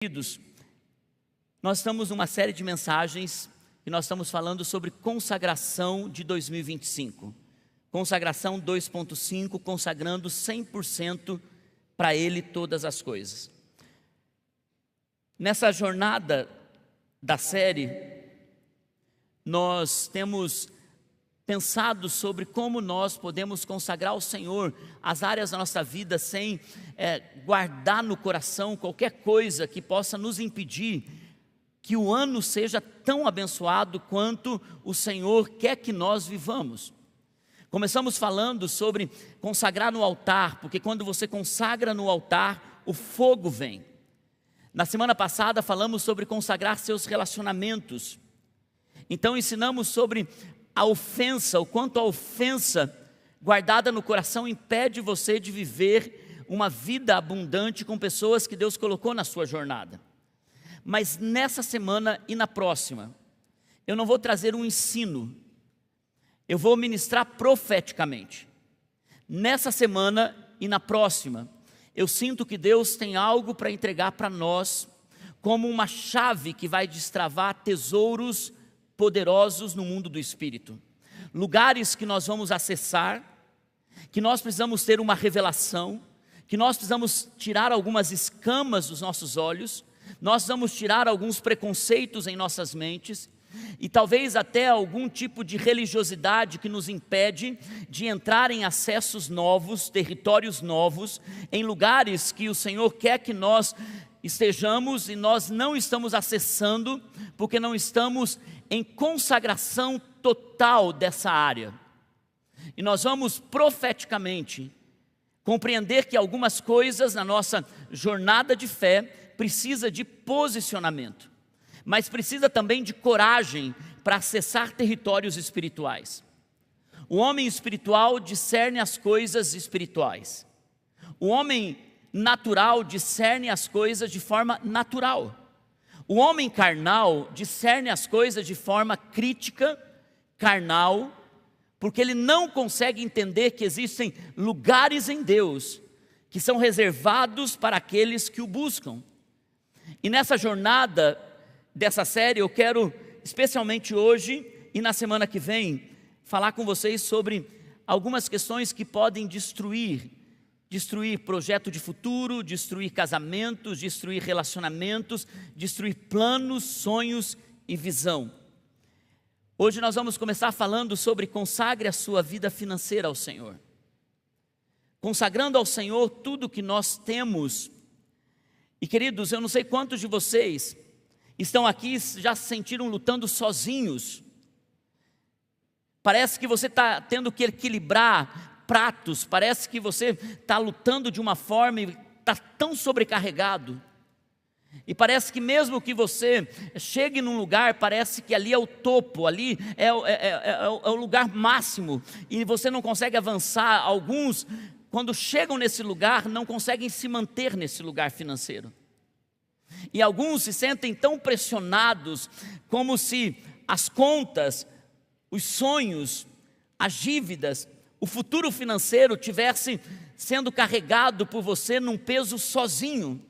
Queridos, nós estamos numa série de mensagens que nós estamos falando sobre consagração de 2025. Consagração 2.5, consagrando 100% para Ele todas as coisas. Nessa jornada da série, nós temos pensado sobre como nós podemos consagrar ao Senhor as áreas da nossa vida sem guardar no coração qualquer coisa que possa nos impedir que o ano seja tão abençoado quanto o Senhor quer que nós vivamos. Começamos falando sobre consagrar no altar, porque quando você consagra no altar, o fogo vem. Na semana passada falamos sobre consagrar seus relacionamentos. Então ensinamos sobre a ofensa, o quanto a ofensa guardada no coração impede você de viver uma vida abundante com pessoas que Deus colocou na sua jornada. Mas nessa semana e na próxima, eu não vou trazer um ensino, eu vou ministrar profeticamente. Nessa semana e na próxima, eu sinto que Deus tem algo para entregar para nós, como uma chave que vai destravar tesouros poderosos no mundo do Espírito. Lugares que nós vamos acessar, que nós precisamos ter uma revelação, que nós precisamos tirar algumas escamas dos nossos olhos, nós precisamos tirar alguns preconceitos em nossas mentes, e talvez até algum tipo de religiosidade que nos impede de entrar em acessos novos, territórios novos, em lugares que o Senhor quer que nós estejamos e nós não estamos acessando, porque não estamos em consagração total dessa área. E nós vamos profeticamente compreender que algumas coisas na nossa jornada de fé precisa de posicionamento, mas precisa também de coragem para acessar territórios espirituais. O homem espiritual discerne as coisas espirituais. O homem natural discerne as coisas de forma natural. O homem carnal discerne as coisas de forma crítica, carnal, porque ele não consegue entender que existem lugares em Deus que são reservados para aqueles que o buscam. E nessa jornada dessa série, eu quero, especialmente hoje e na semana que vem, falar com vocês sobre algumas questões que podem destruir projeto de futuro, destruir casamentos, destruir relacionamentos, destruir planos, sonhos e visão. Hoje nós vamos começar falando sobre consagre a sua vida financeira ao Senhor. Consagrando ao Senhor tudo que nós temos. E queridos, eu não sei quantos de vocês estão aqui já se sentiram lutando sozinhos. Parece que você está tendo que equilibrar pratos, parece que você está lutando de uma forma e está tão sobrecarregado. E parece que mesmo que você chegue num lugar, parece que ali é o topo, ali é o lugar máximo, e você não consegue avançar. Alguns, quando chegam nesse lugar, não conseguem se manter nesse lugar financeiro. E alguns se sentem tão pressionados, como se as contas, os sonhos, as dívidas, o futuro financeiro tivesse sendo carregado por você num peso sozinho.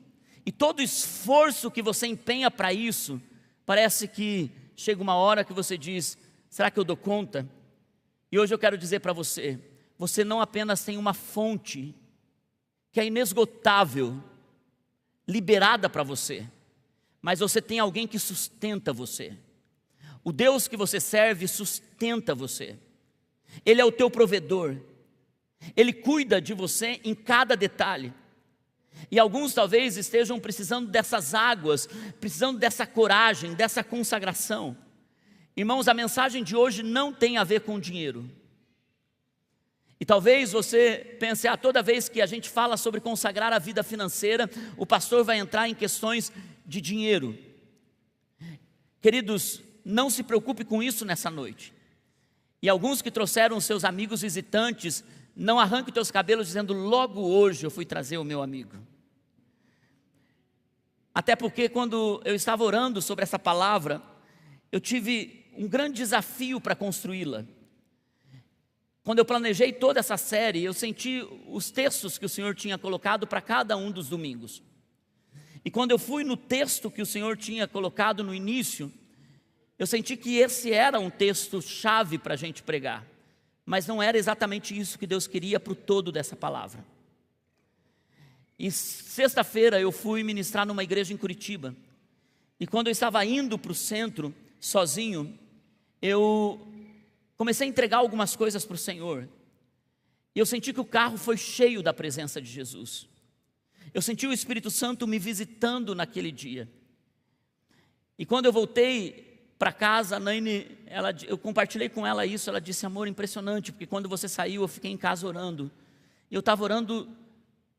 E todo esforço que você empenha para isso, parece que chega uma hora que você diz, será que eu dou conta? E hoje eu quero dizer para você, você não apenas tem uma fonte que é inesgotável, liberada para você, mas você tem alguém que sustenta você. O Deus que você serve sustenta você. Ele é o teu provedor. Ele cuida de você em cada detalhe. E alguns talvez estejam precisando dessas águas, precisando dessa coragem, dessa consagração. Irmãos, a mensagem de hoje não tem a ver com dinheiro. E talvez você pense, toda vez que a gente fala sobre consagrar a vida financeira, o pastor vai entrar em questões de dinheiro. Queridos, não se preocupe com isso nessa noite. E alguns que trouxeram seus amigos visitantes, não arranque os teus cabelos dizendo, logo hoje eu fui trazer o meu amigo. Até porque quando eu estava orando sobre essa palavra, eu tive um grande desafio para construí-la. Quando eu planejei toda essa série, eu senti os textos que o Senhor tinha colocado para cada um dos domingos. E quando eu fui no texto que o Senhor tinha colocado no início, eu senti que esse era um texto chave para a gente pregar, mas não era exatamente isso que Deus queria para o todo dessa palavra. E sexta-feira eu fui ministrar numa igreja em Curitiba, e quando eu estava indo para o centro, sozinho, eu comecei a entregar algumas coisas para o Senhor, e eu senti que o carro foi cheio da presença de Jesus. Eu senti o Espírito Santo me visitando naquele dia. E quando eu voltei para casa, a Naine, eu compartilhei com ela isso, ela disse: amor, impressionante, porque quando você saiu eu fiquei em casa orando, e eu estava orando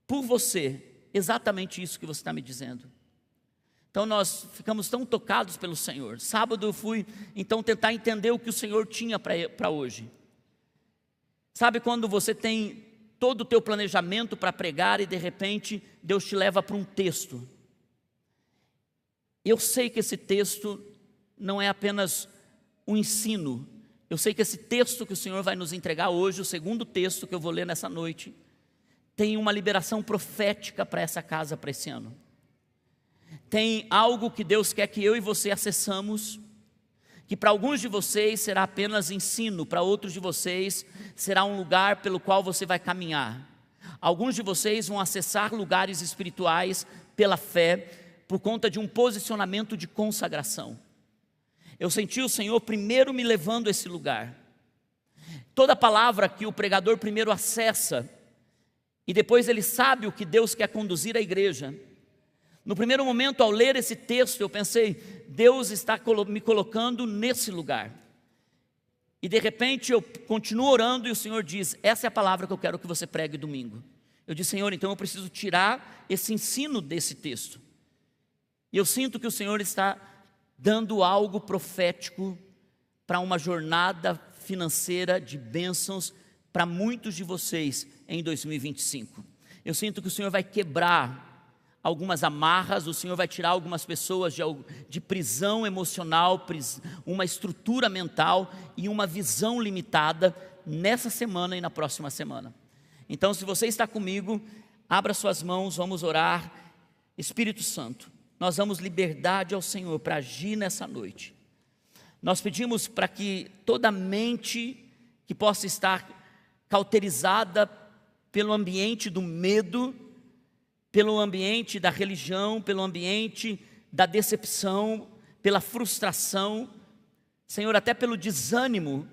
por você, exatamente isso que você está me dizendo. Então nós ficamos tão tocados pelo Senhor. Sábado eu fui então tentar entender o que o Senhor tinha para hoje. Sabe quando você tem todo o teu planejamento para pregar e de repente Deus te leva para um texto? Eu sei que esse texto não é apenas um ensino. Eu sei que esse texto que o Senhor vai nos entregar hoje, o segundo texto que eu vou ler nessa noite, tem uma liberação profética para essa casa, para esse ano. Tem algo que Deus quer que eu e você acessamos, que para alguns de vocês será apenas ensino, para outros de vocês será um lugar pelo qual você vai caminhar. Alguns de vocês vão acessar lugares espirituais pela fé, por conta de um posicionamento de consagração. Eu senti o Senhor primeiro me levando a esse lugar. Toda palavra que o pregador primeiro acessa, e depois ele sabe o que Deus quer conduzir à igreja. No primeiro momento, ao ler esse texto, eu pensei: Deus está me colocando nesse lugar. E de repente eu continuo orando e o Senhor diz: essa é a palavra que eu quero que você pregue domingo. Eu disse: Senhor, então eu preciso tirar esse ensino desse texto. E eu sinto que o Senhor está dando algo profético para uma jornada financeira de bênçãos para muitos de vocês em 2025. Eu sinto que o Senhor vai quebrar algumas amarras, o Senhor vai tirar algumas pessoas de prisão emocional, uma estrutura mental e uma visão limitada nessa semana e na próxima semana. Então, se você está comigo, abra suas mãos, vamos orar. Espírito Santo, nós damos liberdade ao Senhor para agir nessa noite. Nós pedimos para que toda mente que possa estar cauterizada pelo ambiente do medo, pelo ambiente da religião, pelo ambiente da decepção, pela frustração, Senhor, até pelo desânimo,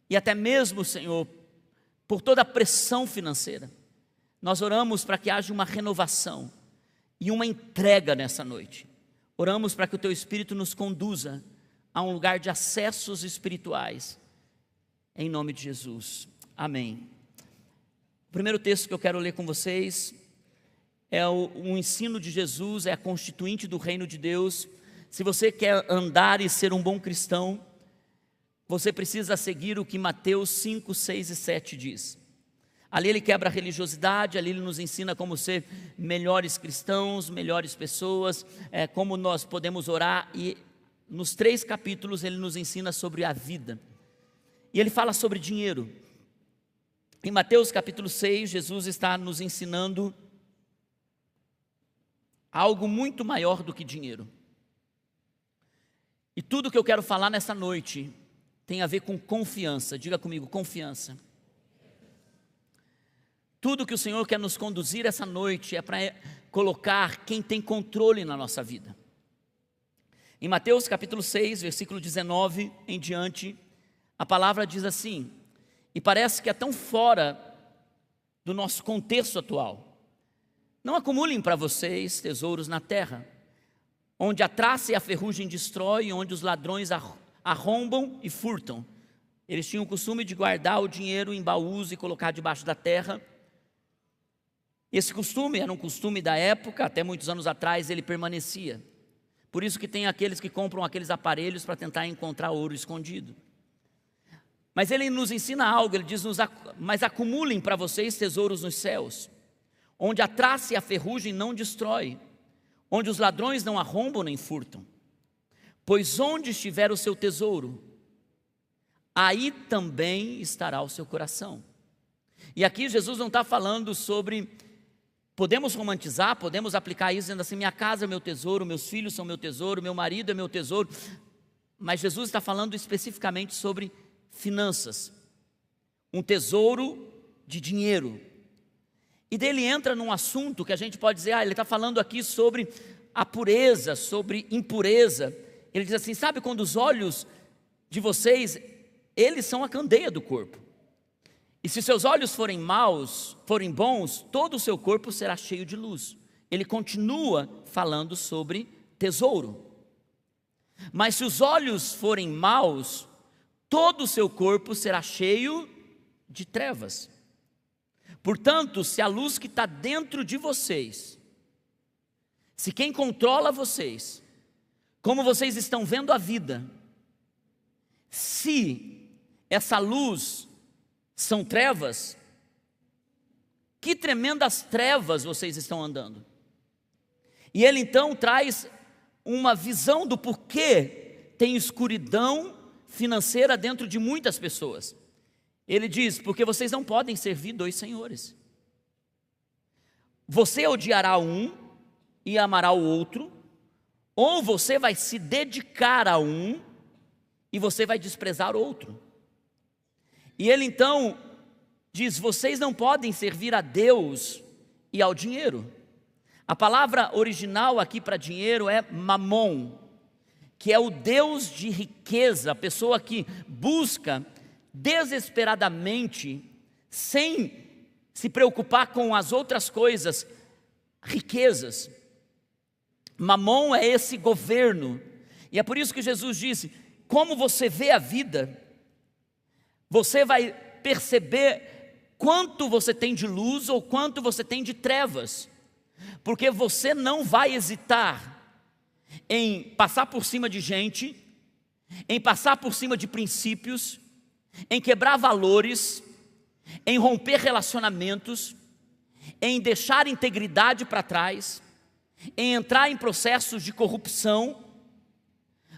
e até mesmo, Senhor, por toda a pressão financeira, nós oramos para que haja uma renovação e uma entrega nessa noite. Oramos para que o Teu Espírito nos conduza a um lugar de acessos espirituais, em nome de Jesus, amém. O primeiro texto que eu quero ler com vocês é o ensino de Jesus, é a constituinte do reino de Deus. Se você quer andar e ser um bom cristão, você precisa seguir o que Mateus 5, 6 e 7 diz. Ali ele quebra a religiosidade, ali ele nos ensina como ser melhores cristãos, melhores pessoas, como nós podemos orar, e nos 3 capítulos ele nos ensina sobre a vida. E ele fala sobre dinheiro. Em Mateus capítulo 6, Jesus está nos ensinando algo muito maior do que dinheiro. E tudo que eu quero falar nessa noite tem a ver com confiança. Diga comigo, confiança. Tudo que o Senhor quer nos conduzir essa noite é para colocar quem tem controle na nossa vida. Em Mateus capítulo 6, versículo 19 em diante, a palavra diz assim, e parece que é tão fora do nosso contexto atual: não acumulem para vocês tesouros na terra, onde a traça e a ferrugem destroem, onde os ladrões arrombam e furtam. Eles tinham o costume de guardar o dinheiro em baús e colocar debaixo da terra. Esse costume era um costume da época, até muitos anos atrás ele permanecia. Por isso que tem aqueles que compram aqueles aparelhos para tentar encontrar ouro escondido. Mas ele nos ensina algo, ele diz: mas acumulem para vocês tesouros nos céus, onde a traça e a ferrugem não destrói, onde os ladrões não arrombam nem furtam. Pois onde estiver o seu tesouro, aí também estará o seu coração. E aqui Jesus não está falando sobre Podemos romantizar, podemos aplicar isso dizendo assim: minha casa é meu tesouro, meus filhos são meu tesouro, meu marido é meu tesouro. Mas Jesus está falando especificamente sobre finanças, um tesouro de dinheiro. E dele entra num assunto que a gente pode dizer: ele está falando aqui sobre a pureza, sobre impureza. Ele diz assim: sabe quando os olhos de vocês, eles são a candeia do corpo. E se seus olhos forem maus, forem bons, todo o seu corpo será cheio de luz. Ele continua falando sobre tesouro. Mas se os olhos forem maus, todo o seu corpo será cheio de trevas. Portanto, se a luz que está dentro de vocês, se quem controla vocês, como vocês estão vendo a vida, se essa luz são trevas, que tremendas trevas vocês estão andando. E ele então traz uma visão do porquê tem escuridão financeira dentro de muitas pessoas. Ele diz: porque vocês não podem servir dois senhores. Você odiará um e amará o outro, ou você vai se dedicar a um e você vai desprezar o outro. E ele então diz: vocês não podem servir a Deus e ao dinheiro. A palavra original aqui para dinheiro é mamon, que é o Deus de riqueza, a pessoa que busca desesperadamente, sem se preocupar com as outras coisas, riquezas. Mamon é esse governo, e é por isso que Jesus disse: como você vê a vida, você vai perceber quanto você tem de luz ou quanto você tem de trevas, porque você não vai hesitar em passar por cima de gente, em passar por cima de princípios, em quebrar valores, em romper relacionamentos, em deixar integridade para trás, em entrar em processos de corrupção,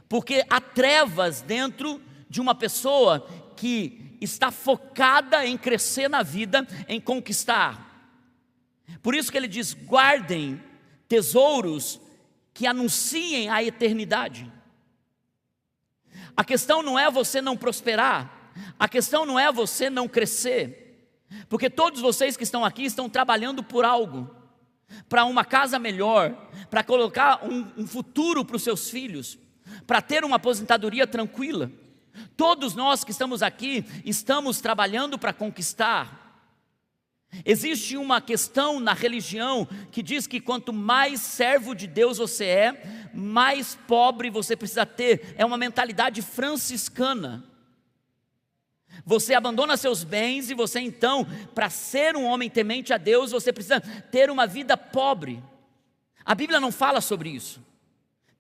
porque há trevas dentro de uma pessoa que está focada em crescer na vida, em conquistar. Por isso que ele diz: guardem tesouros que anunciem a eternidade. A questão não é você não prosperar, a questão não é você não crescer, porque todos vocês que estão aqui estão trabalhando por algo, para uma casa melhor, para colocar um futuro para os seus filhos, para ter uma aposentadoria tranquila. Todos nós que estamos aqui estamos trabalhando para conquistar. Existe uma questão na religião que diz que quanto mais servo de Deus você é, mais pobre você precisa ter. É uma mentalidade franciscana. Você abandona seus bens e você então, para ser um homem temente a Deus, você precisa ter uma vida pobre. A Bíblia não fala sobre isso.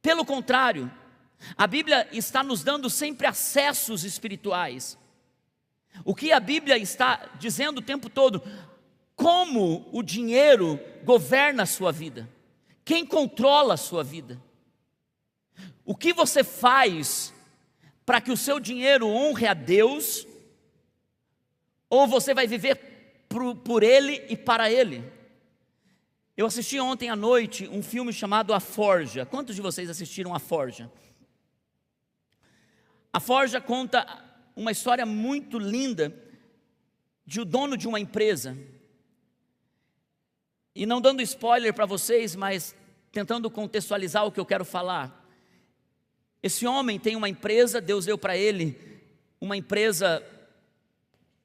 Pelo contrário, a Bíblia está nos dando sempre acessos espirituais. O que a Bíblia está dizendo o tempo todo? Como o dinheiro governa a sua vida? Quem controla a sua vida? O que você faz para que o seu dinheiro honre a Deus? Ou você vai viver por Ele e para Ele? Eu assisti ontem à noite um filme chamado A Forja. Quantos de vocês assistiram A Forja? A Forja conta uma história muito linda de o dono de uma empresa. E não dando spoiler para vocês, mas tentando contextualizar o que eu quero falar. Esse homem tem uma empresa, Deus deu para ele uma empresa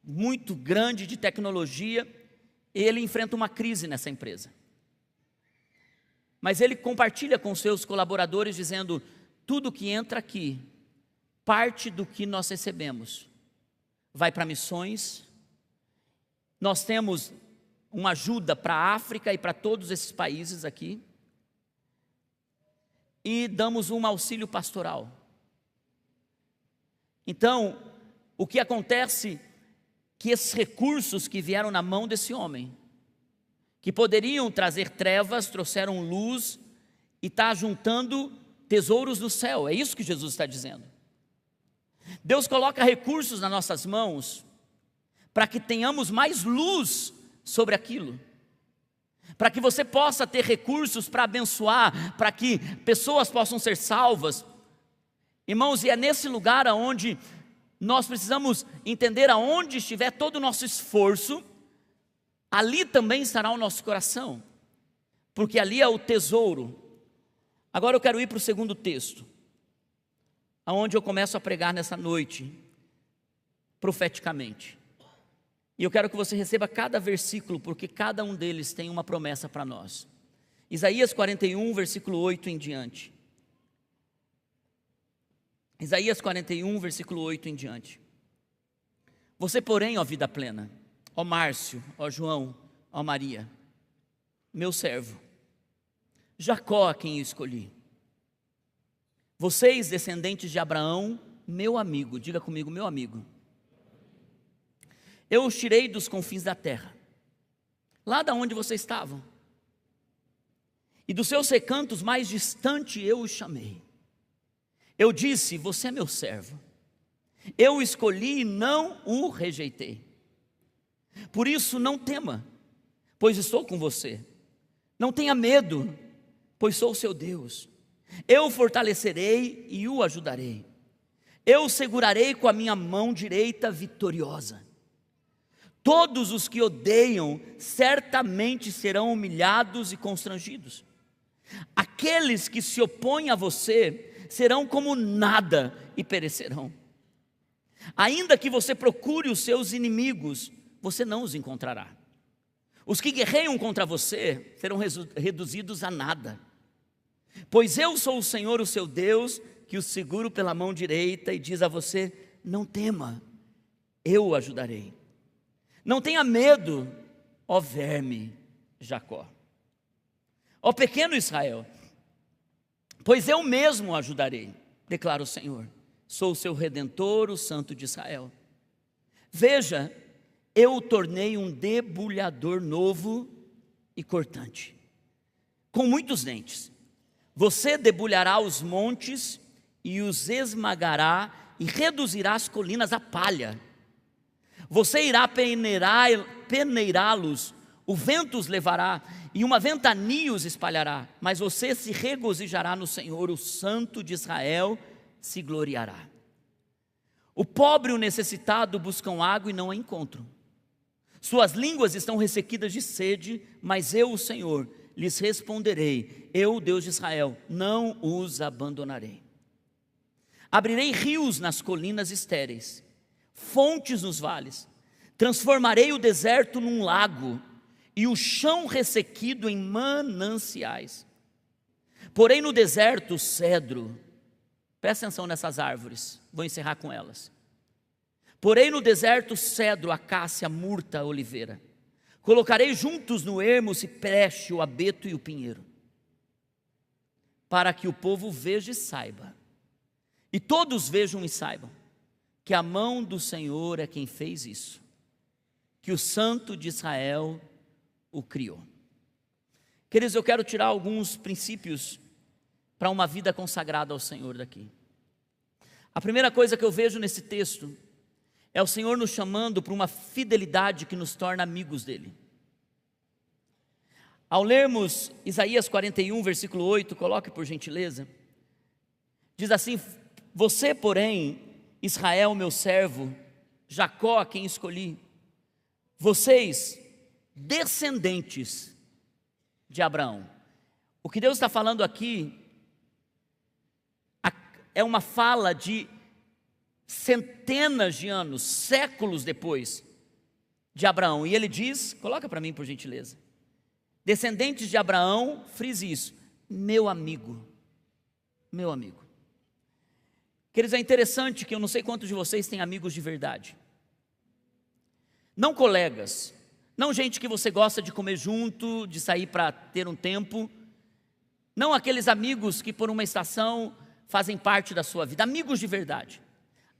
muito grande de tecnologia, e ele enfrenta uma crise nessa empresa. Mas ele compartilha com seus colaboradores dizendo: tudo que entra aqui, parte do que nós recebemos, vai para missões. Nós temos uma ajuda para a África e para todos esses países aqui, e damos um auxílio pastoral. Então, o que acontece que esses recursos que vieram na mão desse homem, que poderiam trazer trevas, trouxeram luz, e está juntando tesouros do céu. É isso que Jesus está dizendo. Deus coloca recursos nas nossas mãos para que tenhamos mais luz sobre aquilo. para que você possa ter recursos para abençoar, para que pessoas possam ser salvas. Irmãos, e é nesse lugar onde nós precisamos entender, aonde estiver todo o nosso esforço, ali também estará o nosso coração, porque ali é o tesouro. Agora eu quero ir para o segundo texto, aonde eu começo a pregar nessa noite, profeticamente. E eu quero que você receba cada versículo, porque cada um deles tem uma promessa para nós. Isaías 41, versículo 8 em diante. Isaías 41, versículo 8 em diante. Você, porém, ó vida plena, ó Márcio, ó João, ó Maria, meu servo, Jacó a quem eu escolhi. Vocês, descendentes de Abraão, meu amigo, diga comigo, meu amigo. Eu os tirei dos confins da terra, lá da onde vocês estavam, e dos seus recantos mais distantes eu os chamei. Eu disse, você é meu servo, eu o escolhi e não o rejeitei. Por isso não tema, pois estou com você. Não tenha medo, pois sou o seu Deus. Eu o fortalecerei e o ajudarei. Eu o segurarei com a minha mão direita vitoriosa. Todos os que odeiam certamente serão humilhados e constrangidos. Aqueles que se opõem a você serão como nada e perecerão. Ainda que você procure os seus inimigos, você não os encontrará. Os que guerreiam contra você serão reduzidos a nada. Pois eu sou o Senhor, o seu Deus, que o seguro pela mão direita e diz a você, não tema, eu o ajudarei. Não tenha medo, ó verme Jacó, ó pequeno Israel, pois eu mesmo o ajudarei, declara o Senhor. Sou o seu Redentor, o Santo de Israel. Veja, eu o tornei um debulhador novo e cortante, com muitos dentes. Você debulhará os montes e os esmagará e reduzirá as colinas a palha. Você irá peneirá-los, o vento os levará e uma ventania os espalhará, mas você se regozijará no Senhor, o Santo de Israel se gloriará. O pobre e o necessitado buscam água e não a encontram. Suas línguas estão ressequidas de sede, mas eu, o Senhor, lhes responderei, eu, Deus de Israel, não os abandonarei. Abrirei rios nas colinas estéreis, fontes nos vales, transformarei o deserto num lago e o chão ressequido em mananciais. Porém no deserto cedro, presta atenção nessas árvores, vou encerrar com elas. Porém no deserto cedro, acácia, murta, oliveira. Colocarei juntos no ermo o cipreste, o abeto e o pinheiro, para que o povo veja e saiba, e todos vejam e saibam, que a mão do Senhor é quem fez isso, que o Santo de Israel o criou. Queridos, eu quero tirar alguns princípios para uma vida consagrada ao Senhor daqui. A primeira coisa que eu vejo nesse texto é o Senhor nos chamando para uma fidelidade que nos torna amigos dele. Ao lermos Isaías 41, versículo 8, coloque por gentileza, diz assim, você porém, Israel meu servo, Jacó a quem escolhi, vocês descendentes de Abraão. O que Deus está falando aqui é uma fala de centenas de anos, séculos depois de Abraão. E ele diz, coloca para mim por gentileza, descendentes de Abraão, frise isso, meu amigo, meu amigo. Queridos, é interessante que eu não sei quantos de vocês têm amigos de verdade. Não colegas, não gente que você gosta de comer junto, de sair para ter um tempo. Não aqueles amigos que por uma estação fazem parte da sua vida. Amigos de verdade.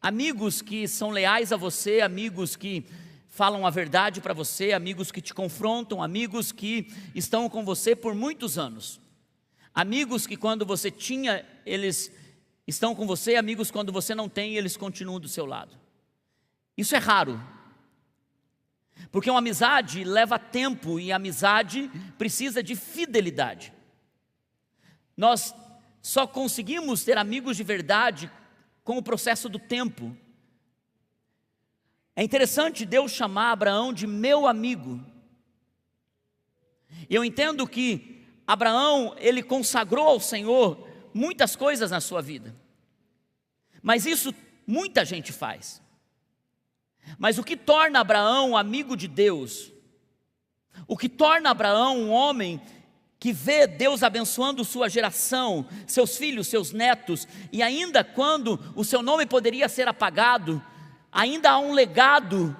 Amigos que são leais a você, amigos que falam a verdade para você, amigos que te confrontam, amigos que estão com você por muitos anos. Amigos que quando você tinha, eles estão com você, amigos quando você não tem, eles continuam do seu lado. Isso é raro. Porque uma amizade leva tempo e a amizade precisa de fidelidade. Nós só conseguimos ter amigos de verdade com o processo do tempo. É interessante Deus chamar Abraão de meu amigo. E eu entendo que Abraão, ele consagrou ao Senhor muitas coisas na sua vida. Mas isso muita gente faz. Mas o que torna Abraão amigo de Deus, o que torna Abraão um homem que vê Deus abençoando sua geração, seus filhos, seus netos, e ainda quando o seu nome poderia ser apagado, ainda há um legado,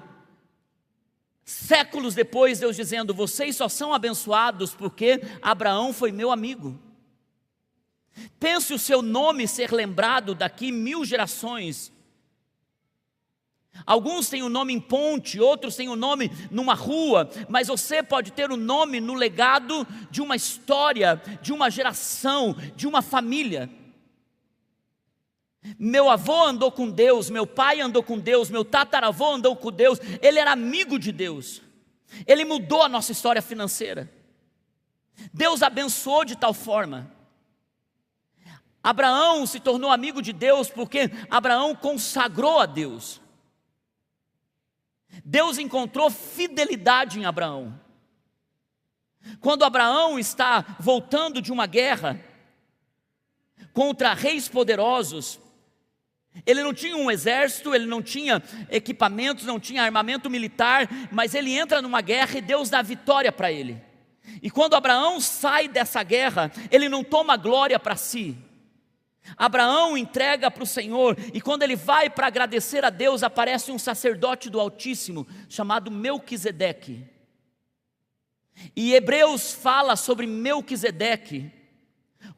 séculos depois, Deus dizendo: vocês só são abençoados porque Abraão foi meu amigo. Pense o seu nome ser lembrado daqui 1000 gerações. Alguns têm o nome em ponte, outros têm o nome numa rua, mas você pode ter o nome no legado de uma história, de uma geração, de uma família. Meu avô andou com Deus, meu pai andou com Deus, meu tataravô andou com Deus, ele era amigo de Deus, ele mudou a nossa história financeira, Deus abençoou de tal forma. Abraão se tornou amigo de Deus porque Abraão consagrou a Deus. Deus encontrou fidelidade em Abraão. Quando Abraão está voltando de uma guerra contra reis poderosos, ele não tinha um exército, ele não tinha equipamentos, não tinha armamento militar, mas ele entra numa guerra e Deus dá vitória para ele. E quando Abraão sai dessa guerra, ele não toma glória para si. Abraão entrega para o Senhor, e quando ele vai para agradecer a Deus, aparece um sacerdote do Altíssimo, chamado Melquisedeque. E Hebreus fala sobre Melquisedeque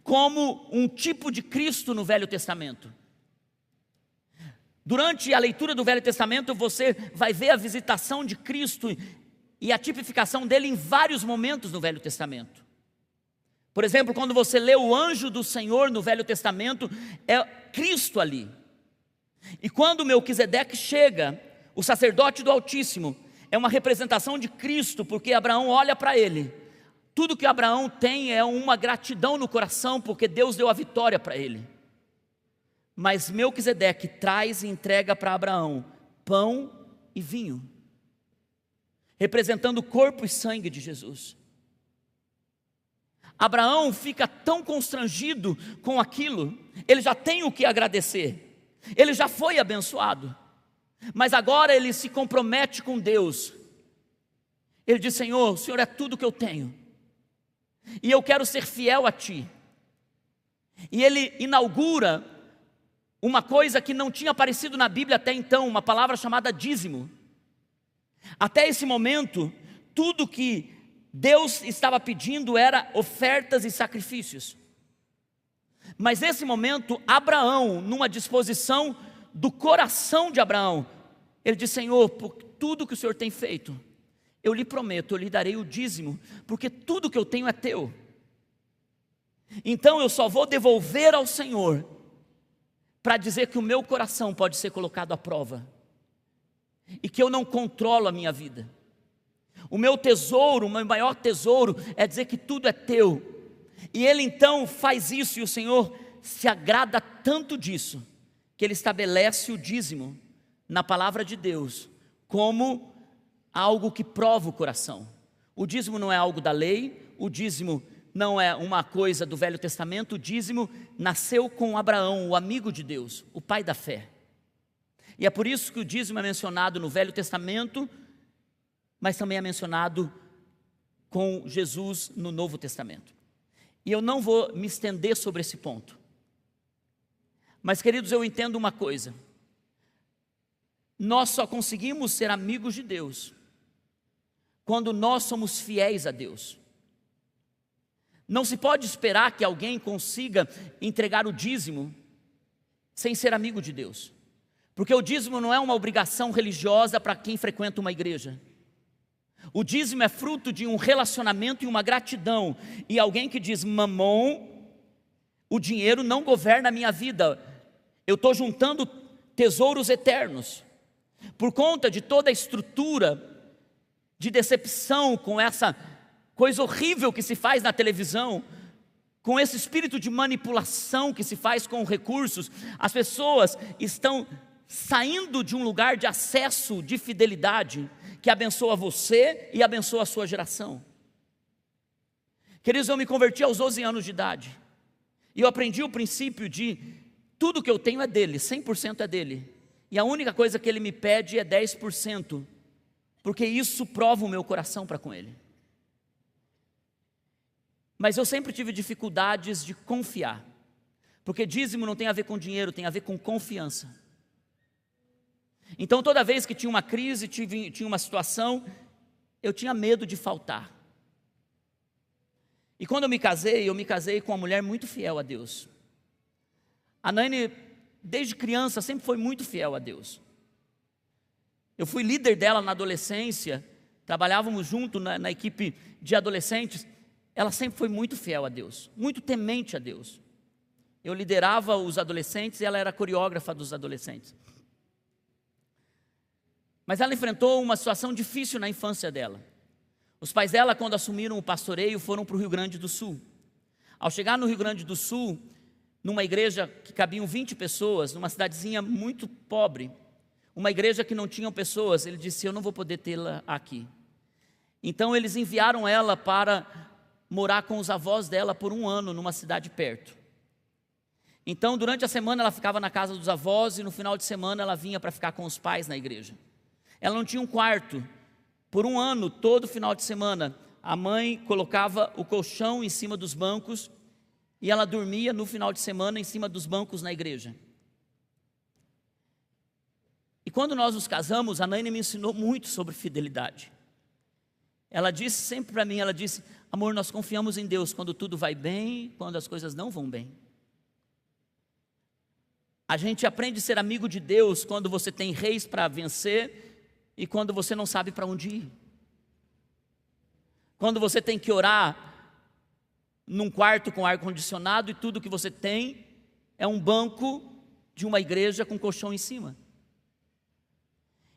como um tipo de Cristo no Velho Testamento. Durante a leitura do Velho Testamento, você vai ver a visitação de Cristo e a tipificação dele em vários momentos no Velho Testamento. Por exemplo, quando você lê o anjo do Senhor no Velho Testamento, é Cristo ali. E quando Melquisedeque chega, o sacerdote do Altíssimo, é uma representação de Cristo, porque Abraão olha para ele. Tudo que Abraão tem é uma gratidão no coração, porque Deus deu a vitória para ele. Mas Melquisedeque traz e entrega para Abraão pão e vinho, representando o corpo e sangue de Jesus. Abraão fica tão constrangido com aquilo, ele já tem o que agradecer, ele já foi abençoado, mas agora ele se compromete com Deus. Ele diz: Senhor, o Senhor é tudo que eu tenho, e eu quero ser fiel a Ti. E ele inaugura uma coisa que não tinha aparecido na Bíblia até então, uma palavra chamada dízimo. Até esse momento, tudo que Deus estava pedindo era ofertas e sacrifícios. Mas nesse momento, Abraão, numa disposição do coração de Abraão, ele diz: Senhor, por tudo que o Senhor tem feito, eu lhe prometo, eu lhe darei o dízimo, porque tudo que eu tenho é teu. Então eu só vou devolver ao Senhor, para dizer que o meu coração pode ser colocado à prova, e que eu não controlo a minha vida. O meu tesouro, o meu maior tesouro é dizer que tudo é teu. E ele então faz isso, e o Senhor se agrada tanto disso, que ele estabelece o dízimo na palavra de Deus como algo que prova o coração. O dízimo não é algo da lei, o dízimo não é uma coisa do Velho Testamento, o dízimo nasceu com Abraão, o amigo de Deus, o pai da fé. E é por isso que o dízimo é mencionado no Velho Testamento, mas também é mencionado com Jesus no Novo Testamento. E eu não vou me estender sobre esse ponto. Mas, queridos, eu entendo uma coisa: nós só conseguimos ser amigos de Deus quando nós somos fiéis a Deus. Não se pode esperar que alguém consiga entregar o dízimo sem ser amigo de Deus, porque o dízimo não é uma obrigação religiosa para quem frequenta uma igreja. O dízimo é fruto de um relacionamento e uma gratidão, e alguém que diz: mamon, o dinheiro não governa a minha vida, eu estou juntando tesouros eternos. Por conta de toda a estrutura de decepção com essa coisa horrível que se faz na televisão, com esse espírito de manipulação que se faz com recursos. As pessoas estão saindo de um lugar de acesso de fidelidade que abençoa você e abençoa a sua geração. Queridos, eu me converti aos 12 anos de idade, e eu aprendi o princípio de tudo que eu tenho é dele, 100% é dele, e a única coisa que ele me pede é 10%, porque isso prova o meu coração para com ele. Mas eu sempre tive dificuldades de confiar, porque dízimo não tem a ver com dinheiro, tem a ver com confiança. Então toda vez que tinha uma crise, tinha uma situação, eu tinha medo de faltar. E quando eu me casei com uma mulher muito fiel a Deus. A Naine, desde criança, sempre foi muito fiel a Deus. Eu fui líder dela na adolescência, trabalhávamos junto na equipe de adolescentes. Ela sempre foi muito fiel a Deus, muito temente a Deus. Eu liderava os adolescentes e ela era coreógrafa dos adolescentes. Mas ela enfrentou uma situação difícil na infância dela. Os pais dela, quando assumiram o pastoreio, foram para o Rio Grande do Sul. Ao chegar no Rio Grande do Sul, numa igreja que cabiam 20 pessoas, numa cidadezinha muito pobre, uma igreja que não tinha pessoas, ele disse: eu não vou poder tê-la aqui. Então eles enviaram ela para morar com os avós dela por 1 ano, numa cidade perto. Então durante a semana ela ficava na casa dos avós, e no final de semana ela vinha para ficar com os pais na igreja. Ela não tinha um quarto. Por 1 ano, todo final de semana, a mãe colocava o colchão em cima dos bancos e ela dormia no final de semana em cima dos bancos na igreja. E quando nós nos casamos, a Naine me ensinou muito sobre fidelidade. Ela disse sempre para mim, ela disse: amor, nós confiamos em Deus quando tudo vai bem, quando as coisas não vão bem. A gente aprende a ser amigo de Deus quando você tem reis para vencer e quando você não sabe para onde ir. Quando você tem que orar num quarto com ar-condicionado e tudo que você tem é um banco de uma igreja com colchão em cima.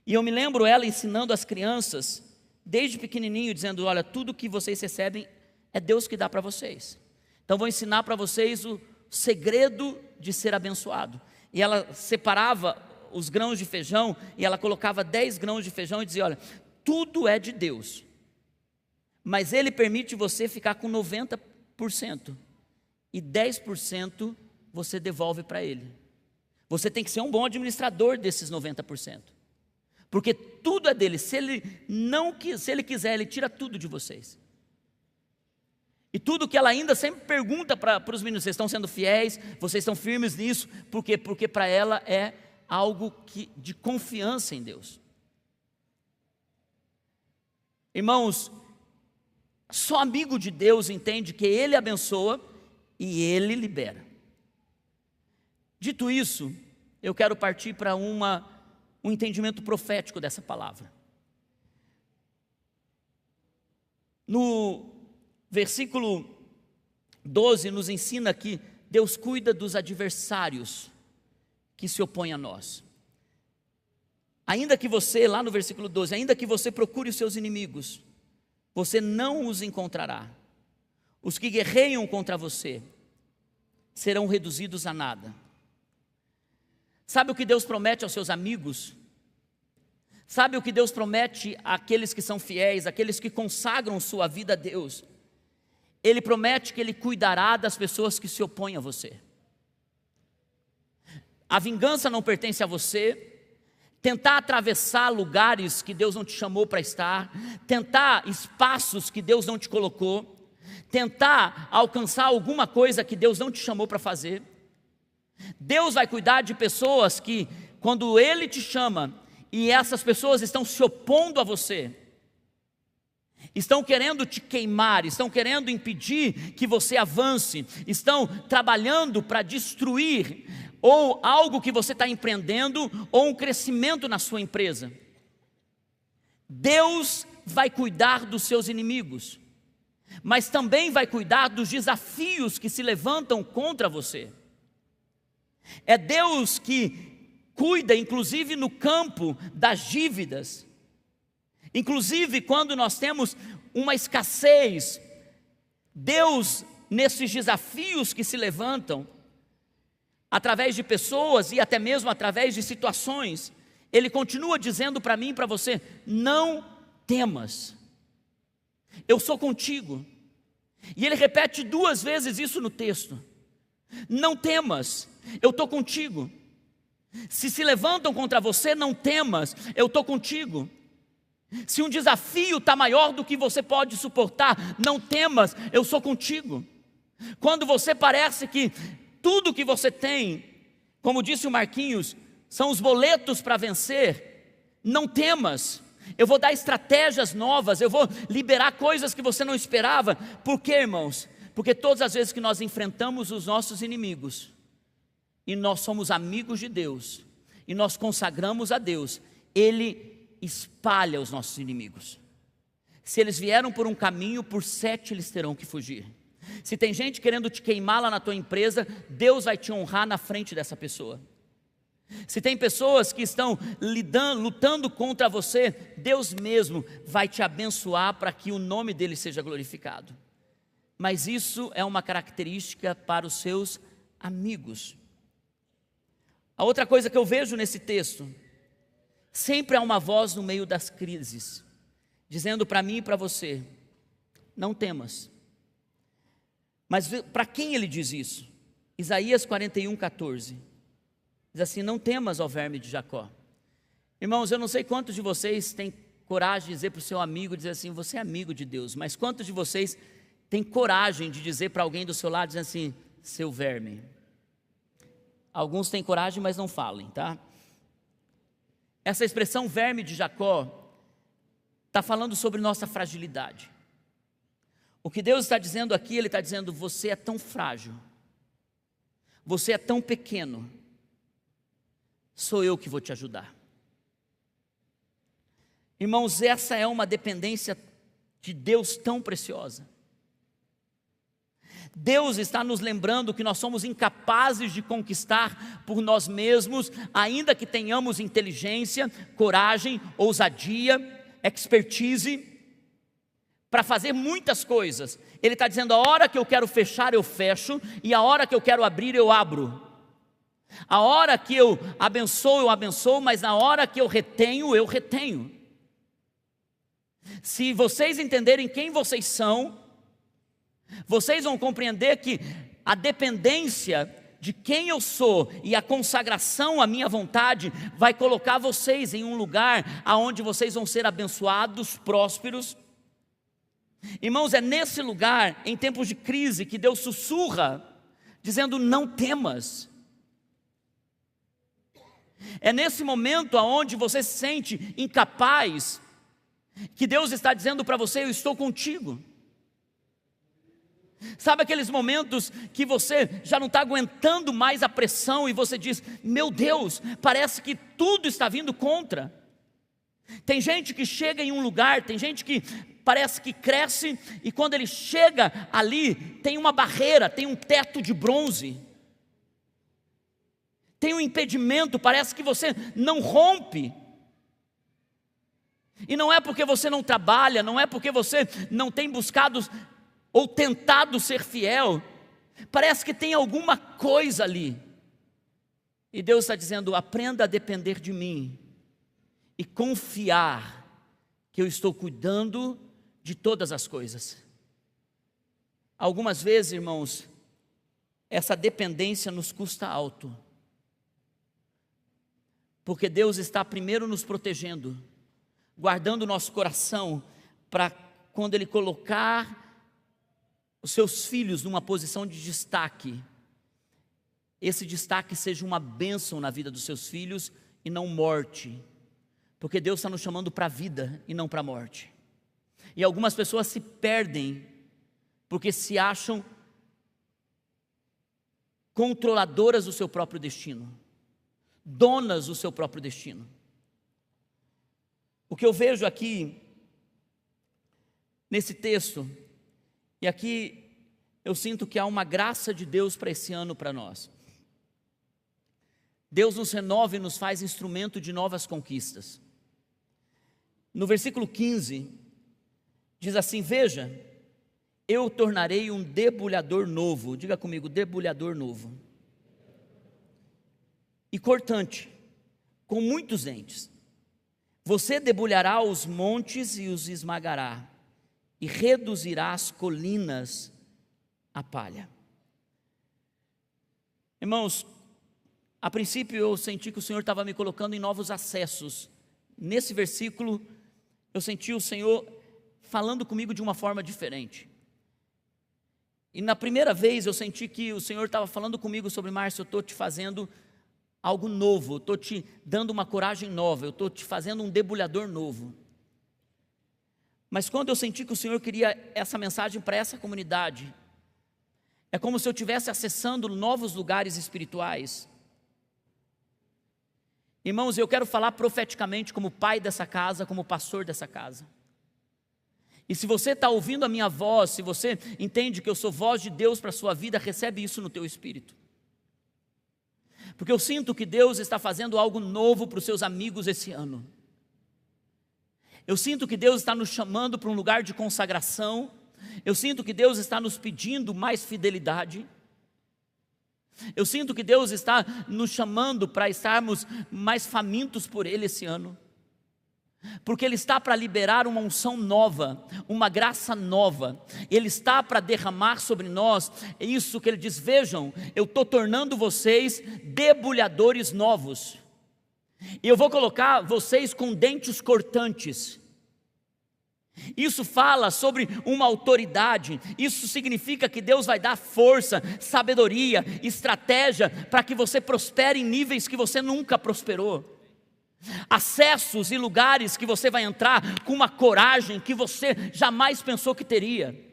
E eu me lembro ela ensinando as crianças, desde pequenininho, dizendo: olha, tudo que vocês recebem é Deus que dá para vocês. Então vou ensinar para vocês o segredo de ser abençoado. E ela separava os grãos de feijão, e ela colocava 10 grãos de feijão e dizia: olha, tudo é de Deus, mas Ele permite você ficar com 90%, e 10% você devolve para Ele. Você tem que ser um bom administrador desses 90%, porque tudo é dele. Se Ele quiser, Ele tira tudo de vocês. E tudo que ela ainda sempre pergunta para os meninos: vocês estão sendo fiéis? Vocês estão firmes nisso? Por quê? Porque para ela é algo de confiança em Deus. Irmãos, só amigo de Deus entende que Ele abençoa e Ele libera. Dito isso, eu quero partir para um entendimento profético dessa palavra. No versículo 12 nos ensina que Deus cuida dos adversários que se opõem a nós. Ainda que você, lá no versículo 12, ainda que você procure os seus inimigos, você não os encontrará. Os que guerreiam contra você serão reduzidos a nada. Sabe o que Deus promete aos seus amigos? Sabe o que Deus promete àqueles que são fiéis, àqueles que consagram sua vida a Deus? Ele promete que Ele cuidará das pessoas que se opõem a você. A vingança não pertence a você. Tentar atravessar lugares que Deus não te chamou para estar, tentar espaços que Deus não te colocou, tentar alcançar alguma coisa que Deus não te chamou para fazer. Deus vai cuidar de pessoas que, quando Ele te chama, e essas pessoas estão se opondo a você, estão querendo te queimar, estão querendo impedir que você avance, estão trabalhando para destruir ou algo que você está empreendendo, ou um crescimento na sua empresa. Deus vai cuidar dos seus inimigos, mas também vai cuidar dos desafios que se levantam contra você. É Deus que cuida, inclusive no campo das dívidas. Inclusive, quando nós temos uma escassez, Deus, nesses desafios que se levantam, através de pessoas e até mesmo através de situações, Ele continua dizendo para mim e para você: não temas, eu sou contigo. E Ele repete 2 vezes isso no texto: não temas, eu estou contigo. Se levantam contra você, não temas, eu estou contigo. Se um desafio está maior do que você pode suportar, não temas, eu sou contigo. Quando você parece que tudo que você tem, como disse o Marquinhos, são os boletos para vencer, não temas, eu vou dar estratégias novas, eu vou liberar coisas que você não esperava. Por quê, irmãos? Porque todas as vezes que nós enfrentamos os nossos inimigos, e nós somos amigos de Deus, e nós consagramos a Deus, Ele espalha os nossos inimigos. Se eles vieram por um caminho, por 7 eles terão que fugir. Se tem gente querendo te queimar lá na tua empresa, Deus vai te honrar na frente dessa pessoa. Se tem pessoas que estão lutando contra você, Deus mesmo vai te abençoar para que o nome dele seja glorificado. Mas isso é uma característica para os seus amigos. A outra coisa que eu vejo nesse texto: sempre há uma voz no meio das crises, dizendo para mim e para você: não temas. Mas para quem ele diz isso? Isaías 41:14, diz assim: não temas, ó verme de Jacó. Irmãos, eu não sei quantos de vocês têm coragem de dizer para o seu amigo, dizer assim: você é amigo de Deus. Mas quantos de vocês têm coragem de dizer para alguém do seu lado, dizer assim: seu verme? Alguns têm coragem, mas não falem, tá? Essa expressão verme de Jacó está falando sobre nossa fragilidade. O que Deus está dizendo aqui, Ele está dizendo: você é tão frágil, você é tão pequeno, sou eu que vou te ajudar. Irmãos, essa é uma dependência de Deus tão preciosa. Deus está nos lembrando que nós somos incapazes de conquistar por nós mesmos, ainda que tenhamos inteligência, coragem, ousadia, expertise, para fazer muitas coisas. Ele está dizendo: a hora que eu quero fechar, eu fecho, e a hora que eu quero abrir, eu abro. A hora que eu abençoo, mas na hora que eu retenho, eu retenho. Se vocês entenderem quem vocês são, vocês vão compreender que a dependência de quem eu sou e a consagração à minha vontade vai colocar vocês em um lugar aonde vocês vão ser abençoados, prósperos. Irmãos, é nesse lugar, em tempos de crise, que Deus sussurra, dizendo: não temas. É nesse momento aonde você se sente incapaz, que Deus está dizendo para você: eu estou contigo. Sabe aqueles momentos que você já não está aguentando mais a pressão e você diz: meu Deus, parece que tudo está vindo contra. Tem gente que chega em um lugar, tem gente que parece que cresce, e quando ele chega ali, tem uma barreira, tem um teto de bronze, tem um impedimento, parece que você não rompe. E não é porque você não trabalha, não é porque você não tem buscado ou tentado ser fiel, parece que tem alguma coisa ali. E Deus está dizendo: aprenda a depender de mim e confiar que eu estou cuidando de todas as coisas. Algumas vezes, irmãos, essa dependência nos custa alto, porque Deus está primeiro nos protegendo, guardando o nosso coração, para quando Ele colocar os seus filhos numa posição de destaque, esse destaque seja uma bênção na vida dos seus filhos e não morte, porque Deus está nos chamando para a vida e não para a morte. E algumas pessoas se perdem porque se acham controladoras do seu próprio destino, donas do seu próprio destino. O que eu vejo aqui nesse texto, e aqui eu sinto que há uma graça de Deus para esse ano para nós. Deus nos renova e nos faz instrumento de novas conquistas. No versículo 15, diz assim: veja, eu tornarei um debulhador novo, diga comigo, debulhador novo, e cortante, com muitos dentes. Você debulhará os montes e os esmagará, e reduzirá as colinas a palha. Irmãos, a princípio eu senti que o Senhor estava me colocando em novos acessos. Nesse versículo, eu senti o Senhor falando comigo de uma forma diferente. E na primeira vez eu senti que o Senhor estava falando comigo sobre: Márcio, eu estou te fazendo algo novo, eu estou te dando uma coragem nova, eu estou te fazendo um debulhador novo. Mas quando eu senti que o Senhor queria essa mensagem para essa comunidade, é como se eu estivesse acessando novos lugares espirituais. Irmãos, eu quero falar profeticamente como pai dessa casa, como pastor dessa casa. E se você está ouvindo a minha voz, se você entende que eu sou voz de Deus para a sua vida, recebe isso no teu espírito. Porque eu sinto que Deus está fazendo algo novo para os seus amigos esse ano. Eu sinto que Deus está nos chamando para um lugar de consagração. Eu sinto que Deus está nos pedindo mais fidelidade. Eu sinto que Deus está nos chamando para estarmos mais famintos por Ele esse ano. Porque Ele está para liberar uma unção nova, uma graça nova. Ele está para derramar sobre nós. É isso que Ele diz: vejam, eu estou tornando vocês debulhadores novos. E eu vou colocar vocês com dentes cortantes. Isso fala sobre uma autoridade. Isso significa que Deus vai dar força, sabedoria, estratégia para que você prospere em níveis que você nunca prosperou. Acessos e lugares que você vai entrar com uma coragem que você jamais pensou que teria.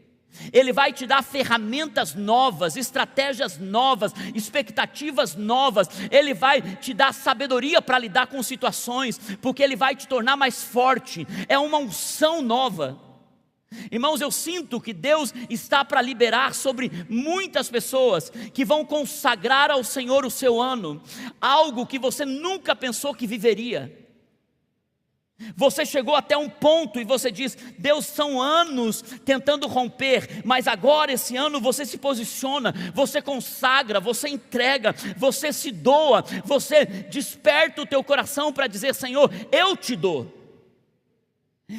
Ele vai te dar ferramentas novas, estratégias novas, expectativas novas. Ele vai te dar sabedoria para lidar com situações, porque Ele vai te tornar mais forte. É uma unção nova. Irmãos, eu sinto que Deus está para liberar sobre muitas pessoas que vão consagrar ao Senhor o seu ano, algo que você nunca pensou que viveria. Você chegou até um ponto e você diz: Deus, são anos tentando romper, mas agora esse ano você se posiciona, você consagra, você entrega, você se doa, você desperta o teu coração para dizer: Senhor, eu te dou.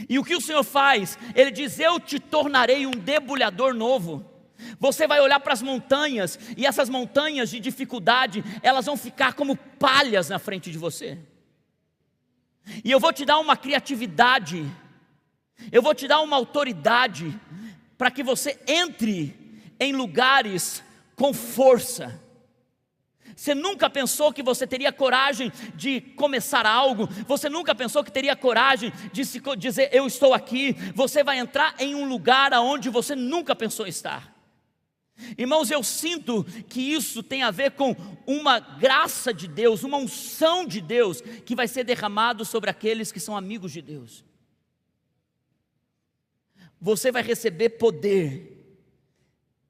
E o que o Senhor faz? Ele diz: eu te tornarei um debulhador novo. Você vai olhar para as montanhas, e essas montanhas de dificuldade, elas vão ficar como palhas na frente de você. E eu vou te dar uma criatividade, eu vou te dar uma autoridade, para que você entre em lugares com força. Você nunca pensou que você teria coragem de começar algo, você nunca pensou que teria coragem de se dizer: eu estou aqui. Você vai entrar em um lugar aonde você nunca pensou estar. Irmãos, eu sinto que isso tem a ver com uma graça de Deus, uma unção de Deus, que vai ser derramado sobre aqueles que são amigos de Deus. Você vai receber poder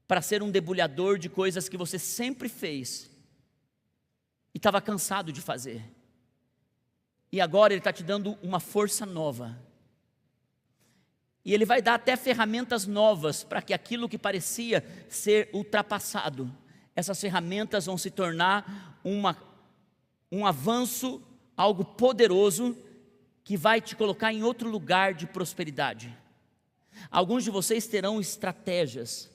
para ser um debulhador de coisas que você sempre fez e estava cansado de fazer. E agora Ele está te dando uma força nova. E Ele vai dar até ferramentas novas para que aquilo que parecia ser ultrapassado, essas ferramentas vão se tornar um avanço, algo poderoso, que vai te colocar em outro lugar de prosperidade. Alguns de vocês terão estratégias,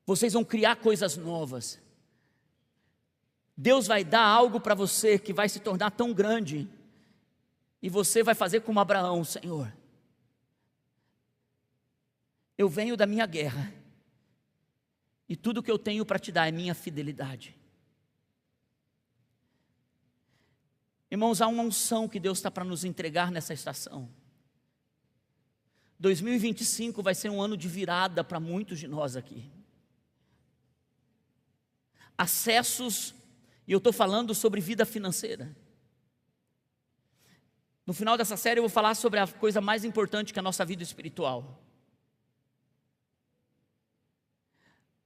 vocês vão criar coisas novas. Deus vai dar algo para você que vai se tornar tão grande, e você vai fazer como Abraão: Senhor, eu venho da minha guerra, e tudo que eu tenho para te dar é minha fidelidade. Irmãos, há uma unção que Deus está para nos entregar nessa estação. 2025 vai ser um ano de virada para muitos de nós aqui. Acessos, e eu estou falando sobre vida financeira. No final dessa série eu vou falar sobre a coisa mais importante, que é a nossa vida espiritual.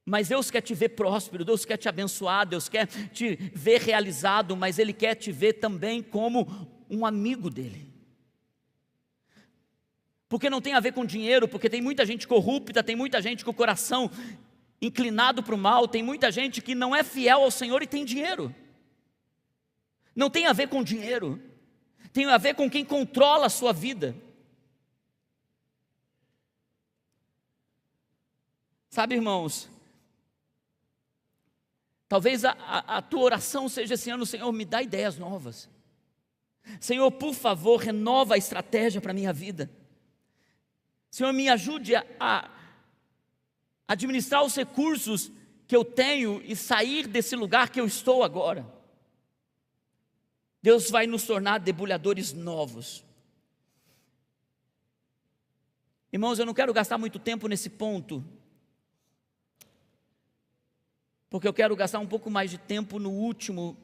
Mas Deus quer te ver próspero, Deus quer te abençoar, Deus quer te ver realizado, mas Ele quer te ver também como um amigo dEle. Porque não tem a ver com dinheiro, porque tem muita gente corrupta, tem muita gente com o coração inclinado para o mal, tem muita gente que não é fiel ao Senhor e tem dinheiro. Não tem a ver com dinheiro, tem a ver com quem controla a sua vida. Sabe, irmãos, talvez a tua oração seja esse ano: Senhor, me dá ideias novas. Senhor, por favor, renova a estratégia para a minha vida. Senhor, me ajude a administrar os recursos que eu tenho e sair desse lugar que eu estou agora. Deus vai nos tornar debulhadores novos. Irmãos, eu não quero gastar muito tempo nesse ponto, porque eu quero gastar um pouco mais de tempo no último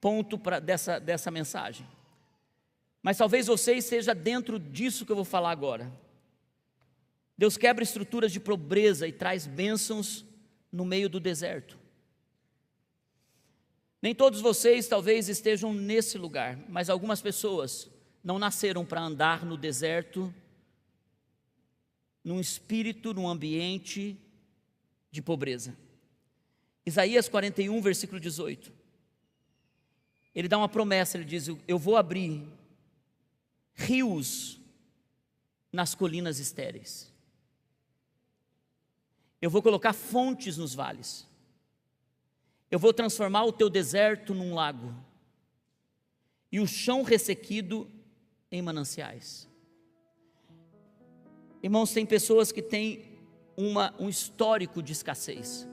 ponto dessa mensagem. Mas talvez você esteja dentro disso que eu vou falar agora. Deus quebra estruturas de pobreza e traz bênçãos no meio do deserto. Nem todos vocês talvez estejam nesse lugar, mas algumas pessoas não nasceram para andar no deserto, num espírito, num ambiente de pobreza. Isaías 41, versículo 18. Ele dá uma promessa, ele diz: eu vou abrir rios nas colinas estéreis. Eu vou colocar fontes nos vales. Eu vou transformar o teu deserto num lago e o chão ressequido em mananciais. Irmãos, tem pessoas que têm um histórico de escassez.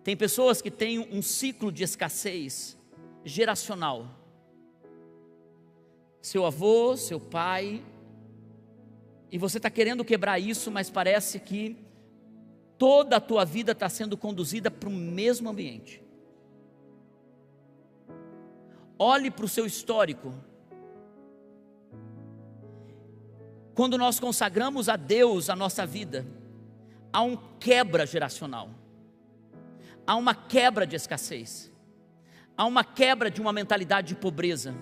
Tem pessoas que têm um ciclo de escassez geracional. Seu avô, seu pai, e você está querendo quebrar isso, mas parece que toda a tua vida está sendo conduzida para o mesmo ambiente. Olhe para o seu histórico. Quando nós consagramos a Deus a nossa vida, há um quebra geracional, há uma quebra de escassez, há uma quebra de uma mentalidade de pobreza.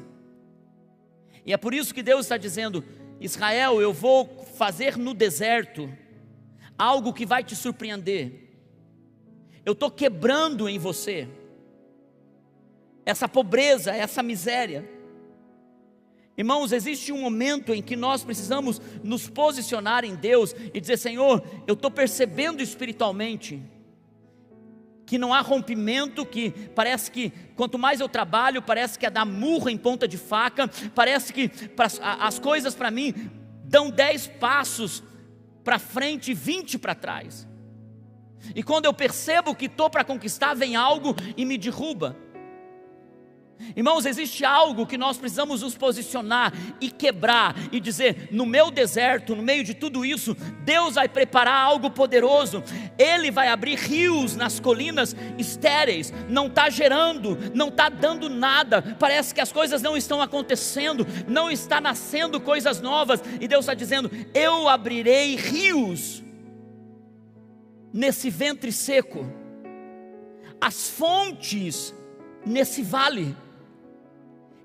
E é por isso que Deus está dizendo: Israel, eu vou fazer no deserto algo que vai te surpreender. Eu estou quebrando em você essa pobreza, essa miséria. Irmãos, existe um momento em que nós precisamos nos posicionar em Deus e dizer: Senhor, eu estou percebendo espiritualmente que não há rompimento, que parece que quanto mais eu trabalho, parece que é dar murro em ponta de faca, parece que as coisas para mim dão 10 passos para frente e 20 para trás. E quando eu percebo que estou para conquistar, vem algo e me derruba. Irmãos, existe algo que nós precisamos nos posicionar e quebrar e dizer: no meu deserto, no meio de tudo isso, Deus vai preparar algo poderoso. Ele vai abrir rios nas colinas estéreis. Não está gerando, não está dando nada, parece que as coisas não estão acontecendo, não está nascendo coisas novas, e Deus está dizendo: eu abrirei rios nesse ventre seco, as fontes nesse vale,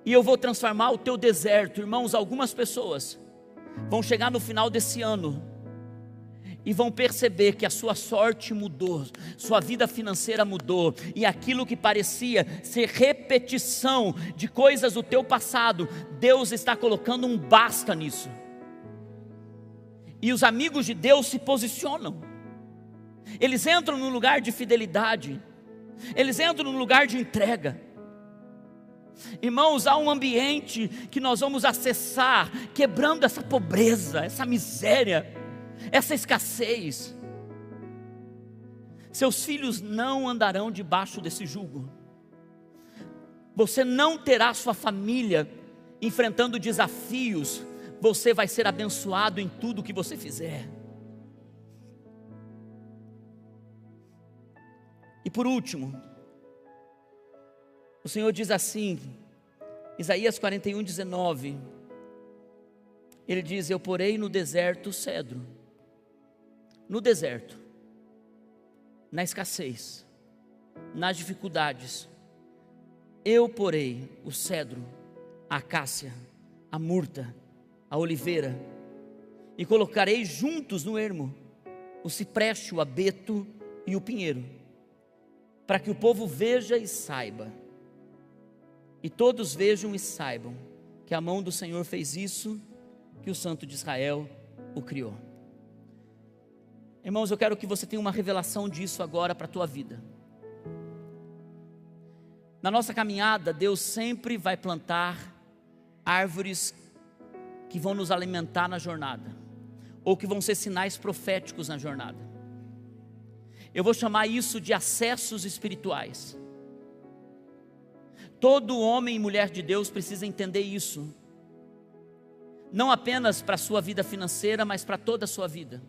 e eu vou transformar o teu deserto. Irmãos, algumas pessoas vão chegar no final desse ano e vão perceber que a sua sorte mudou, sua vida financeira mudou, e aquilo que parecia ser repetição de coisas do teu passado, Deus está colocando um basta nisso. E os amigos de Deus se posicionam, eles entram num lugar de fidelidade, eles entram num lugar de entrega. Irmãos, há um ambiente que nós vamos acessar, quebrando essa pobreza, essa miséria, essa escassez. Seus filhos não andarão debaixo desse jugo. Você não terá sua família enfrentando desafios. Você vai ser abençoado em tudo que você fizer. E por último, o Senhor diz assim, Isaías 41, 19, Ele diz: eu porei no deserto o cedro. No deserto, na escassez, nas dificuldades, eu porei o cedro, a acácia, a murta, a oliveira, e colocarei juntos no ermo o cipreste, o abeto e o pinheiro, para que o povo veja e saiba, e todos vejam e saibam, que a mão do Senhor fez isso, que o Santo de Israel o criou. Irmãos, eu quero que você tenha uma revelação disso agora para a tua vida. Na nossa caminhada, Deus sempre vai plantar árvores que vão nos alimentar na jornada, ou que vão ser sinais proféticos na jornada. Eu vou chamar isso de acessos espirituais. Todo homem e mulher de Deus precisa entender isso, não apenas para a sua vida financeira, mas para toda a sua vida.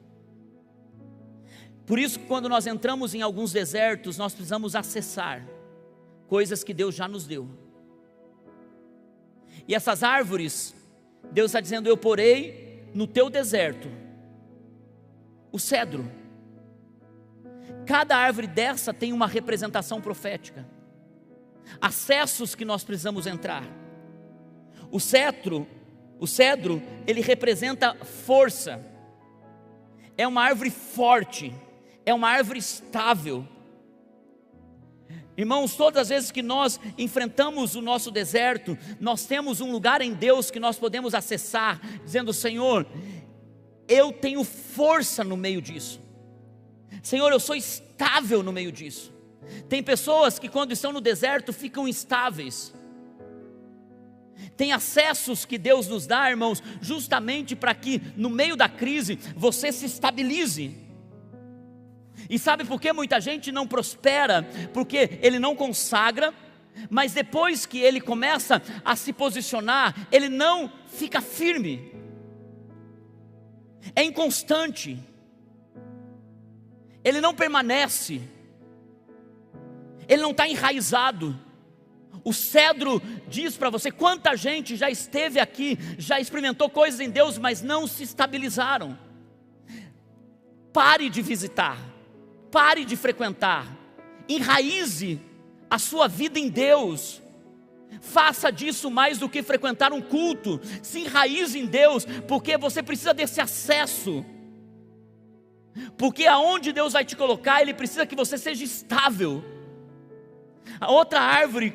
Por isso, quando nós entramos em alguns desertos, nós precisamos acessar coisas que Deus já nos deu. E essas árvores, Deus está dizendo: eu porei no teu deserto o cedro. Cada árvore dessa tem uma representação profética, acessos que nós precisamos entrar. O cedro, ele representa força, é uma árvore forte, é uma árvore estável. Irmãos, todas as vezes que nós enfrentamos o nosso deserto, nós temos um lugar em Deus que nós podemos acessar, dizendo: Senhor, eu tenho força no meio disso. Senhor, eu sou estável no meio disso. Tem pessoas que quando estão no deserto ficam instáveis. Tem acessos que Deus nos dá, irmãos, justamente para que no meio da crise você se estabilize. E sabe por que muita gente não prospera? Porque ele não consagra, mas depois que ele começa a se posicionar, ele não fica firme, é inconstante, ele não permanece, ele não está enraizado. O cedro diz para você: quanta gente já esteve aqui, já experimentou coisas em Deus, mas não se estabilizaram. Pare de visitar, pare de frequentar, enraize a sua vida em Deus. Faça disso mais do que frequentar um culto. Se enraize em Deus, porque você precisa desse acesso. Porque aonde Deus vai te colocar, Ele precisa que você seja estável. A outra árvore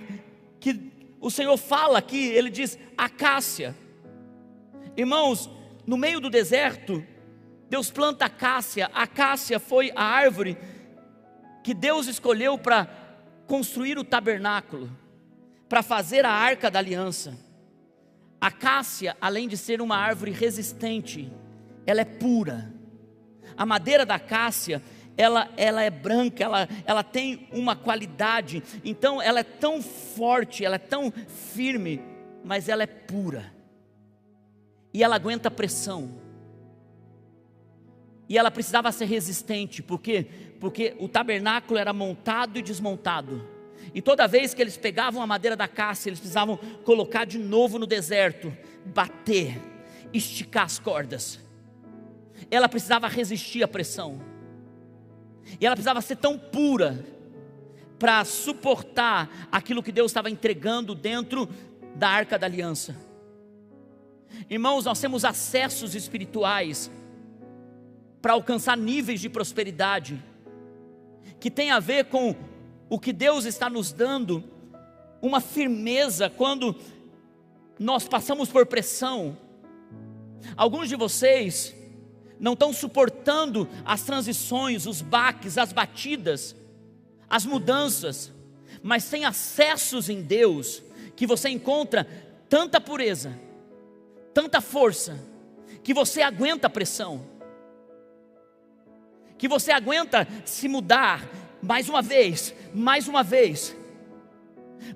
que o Senhor fala aqui, Ele diz acácia. Irmãos, no meio do deserto, Deus planta acácia. A acácia foi a árvore que Deus escolheu para construir o tabernáculo, para fazer a arca da aliança. A acácia, além de ser uma árvore resistente, ela é pura. A madeira da acácia, ela é branca, ela tem uma qualidade, então ela é tão forte, ela é tão firme, mas ela é pura, e ela aguenta pressão, e ela precisava ser resistente. Por quê? Porque o tabernáculo era montado e desmontado, e toda vez que eles pegavam a madeira da acácia, eles precisavam colocar de novo no deserto, bater, esticar as cordas. Ela precisava resistir à pressão, e ela precisava ser tão pura para suportar aquilo que Deus estava entregando dentro da arca da aliança. Irmãos, nós temos acessos espirituais para alcançar níveis de prosperidade, que tem a ver com o que Deus está nos dando, uma firmeza quando nós passamos por pressão. Alguns de vocês não estão suportando as transições, os baques, as batidas, as mudanças, mas tem acessos em Deus, que você encontra tanta pureza, tanta força, que você aguenta a pressão, que você aguenta se mudar mais uma vez,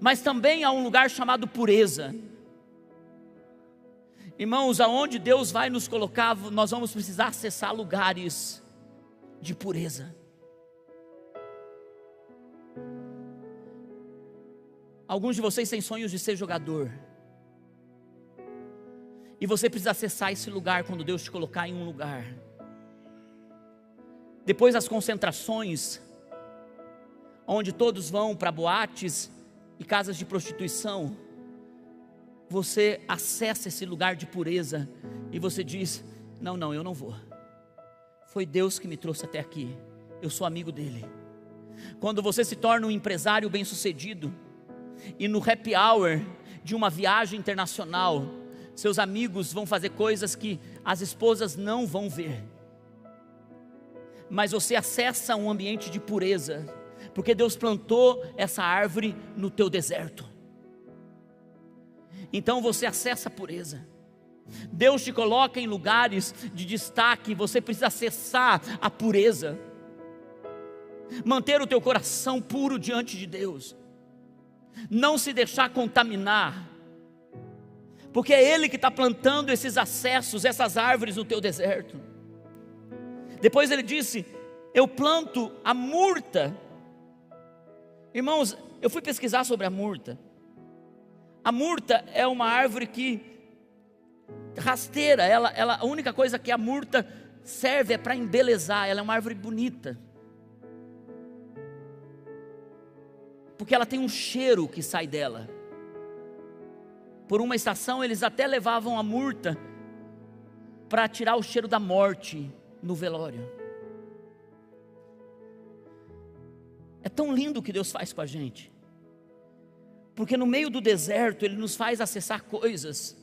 mas também há um lugar chamado pureza. Irmãos, aonde Deus vai nos colocar, nós vamos precisar acessar lugares de pureza. Alguns de vocês têm sonhos de ser jogador, e você precisa acessar esse lugar quando Deus te colocar em um lugar. Depois das concentrações, onde todos vão para boates e casas de prostituição, você acessa esse lugar de pureza e você diz: não, eu não vou. Foi Deus que me trouxe até aqui, eu sou amigo dele. Quando você se torna um empresário bem-sucedido e no happy hour de uma viagem internacional, seus amigos vão fazer coisas que as esposas não vão ver, mas você acessa um ambiente de pureza, porque Deus plantou essa árvore no teu deserto. Então você acessa a pureza. Deus te coloca em lugares de destaque, você precisa acessar a pureza, manter o teu coração puro diante de Deus, não se deixar contaminar, porque é Ele que está plantando esses acessos, essas árvores no teu deserto. Depois ele disse: eu planto a murta. Irmãos, eu fui pesquisar sobre a murta. A murta é uma árvore que rasteira, a única coisa que a murta serve é para embelezar, ela é uma árvore bonita, porque ela tem um cheiro que sai dela. Por uma estação eles até levavam a murta para tirar o cheiro da morte no velório. É tão lindo o que Deus faz com a gente, porque no meio do deserto Ele nos faz acessar coisas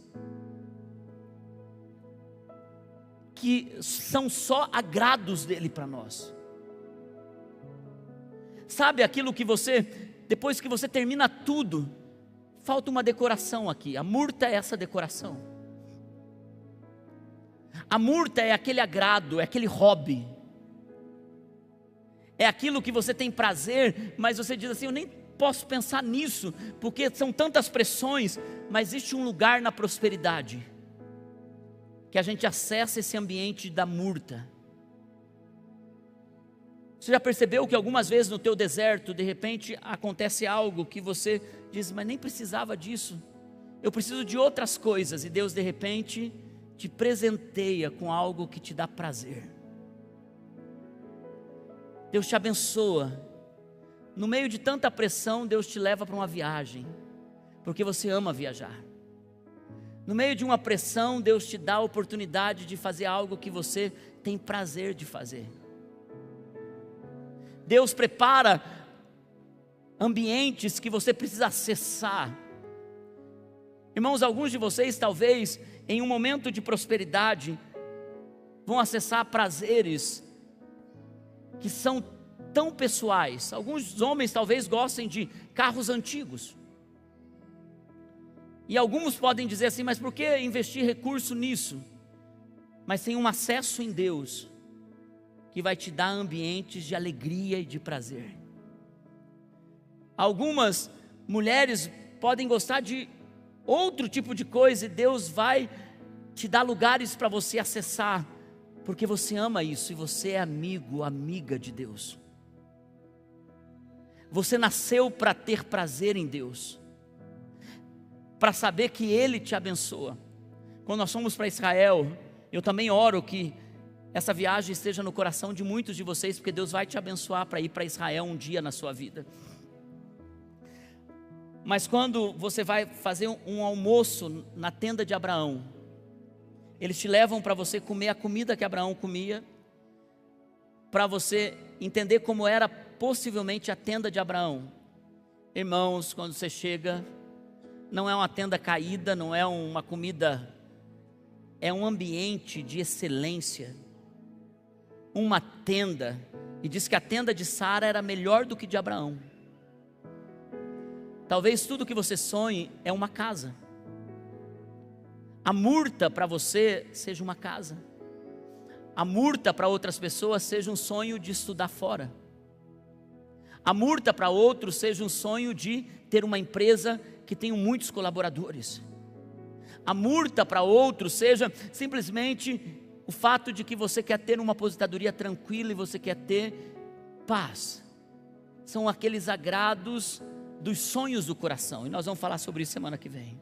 que são só agrados dEle para nós. Sabe aquilo que você, depois que você termina tudo, falta uma decoração aqui. A murta é essa decoração. A murta é aquele agrado, é aquele hobby, é aquilo que você tem prazer, mas você diz assim: eu nem posso pensar nisso, porque são tantas pressões. Mas existe um lugar na prosperidade que a gente acessa esse ambiente da murta. Você já percebeu que algumas vezes no teu deserto, de repente acontece algo que você diz: mas nem precisava disso, eu preciso de outras coisas, e Deus de repente te presenteia com algo que te dá prazer. Deus te abençoa. No meio de tanta pressão, Deus te leva para uma viagem, porque você ama viajar. No meio de uma pressão, Deus te dá a oportunidade de fazer algo que você tem prazer de fazer. Deus prepara ambientes que você precisa acessar. Irmãos, alguns de vocês talvez em um momento de prosperidade vão acessar prazeres que são tão pessoais. Alguns homens talvez gostem de carros antigos, e alguns podem dizer assim: mas por que investir recurso nisso? Mas tem um acesso em Deus que vai te dar ambientes de alegria e de prazer. Algumas mulheres podem gostar de outro tipo de coisa, e Deus vai te dar lugares para você acessar, porque você ama isso, e você é amigo, amiga de Deus. Você nasceu para ter prazer em Deus, para saber que Ele te abençoa. Quando nós fomos para Israel, eu também oro que essa viagem esteja no coração de muitos de vocês, porque Deus vai te abençoar para ir para Israel um dia na sua vida. Mas quando você vai fazer um almoço na tenda de Abraão, eles te levam para você comer a comida que Abraão comia, para você entender como era possivelmente a tenda de Abraão. Irmãos, quando você chega, não é uma tenda caída, não é uma comida, é um ambiente de excelência, uma tenda, e diz que a tenda de Sara era melhor do que de Abraão. Talvez tudo que você sonhe é uma casa. A murta para você seja uma casa. A murta para outras pessoas seja um sonho de estudar fora. A murta para outros seja um sonho de ter uma empresa que tenha muitos colaboradores. A murta para outros seja simplesmente o fato de que você quer ter uma aposentadoria tranquila e você quer ter paz. São aqueles agrados dos sonhos do coração, e nós vamos falar sobre isso semana que vem.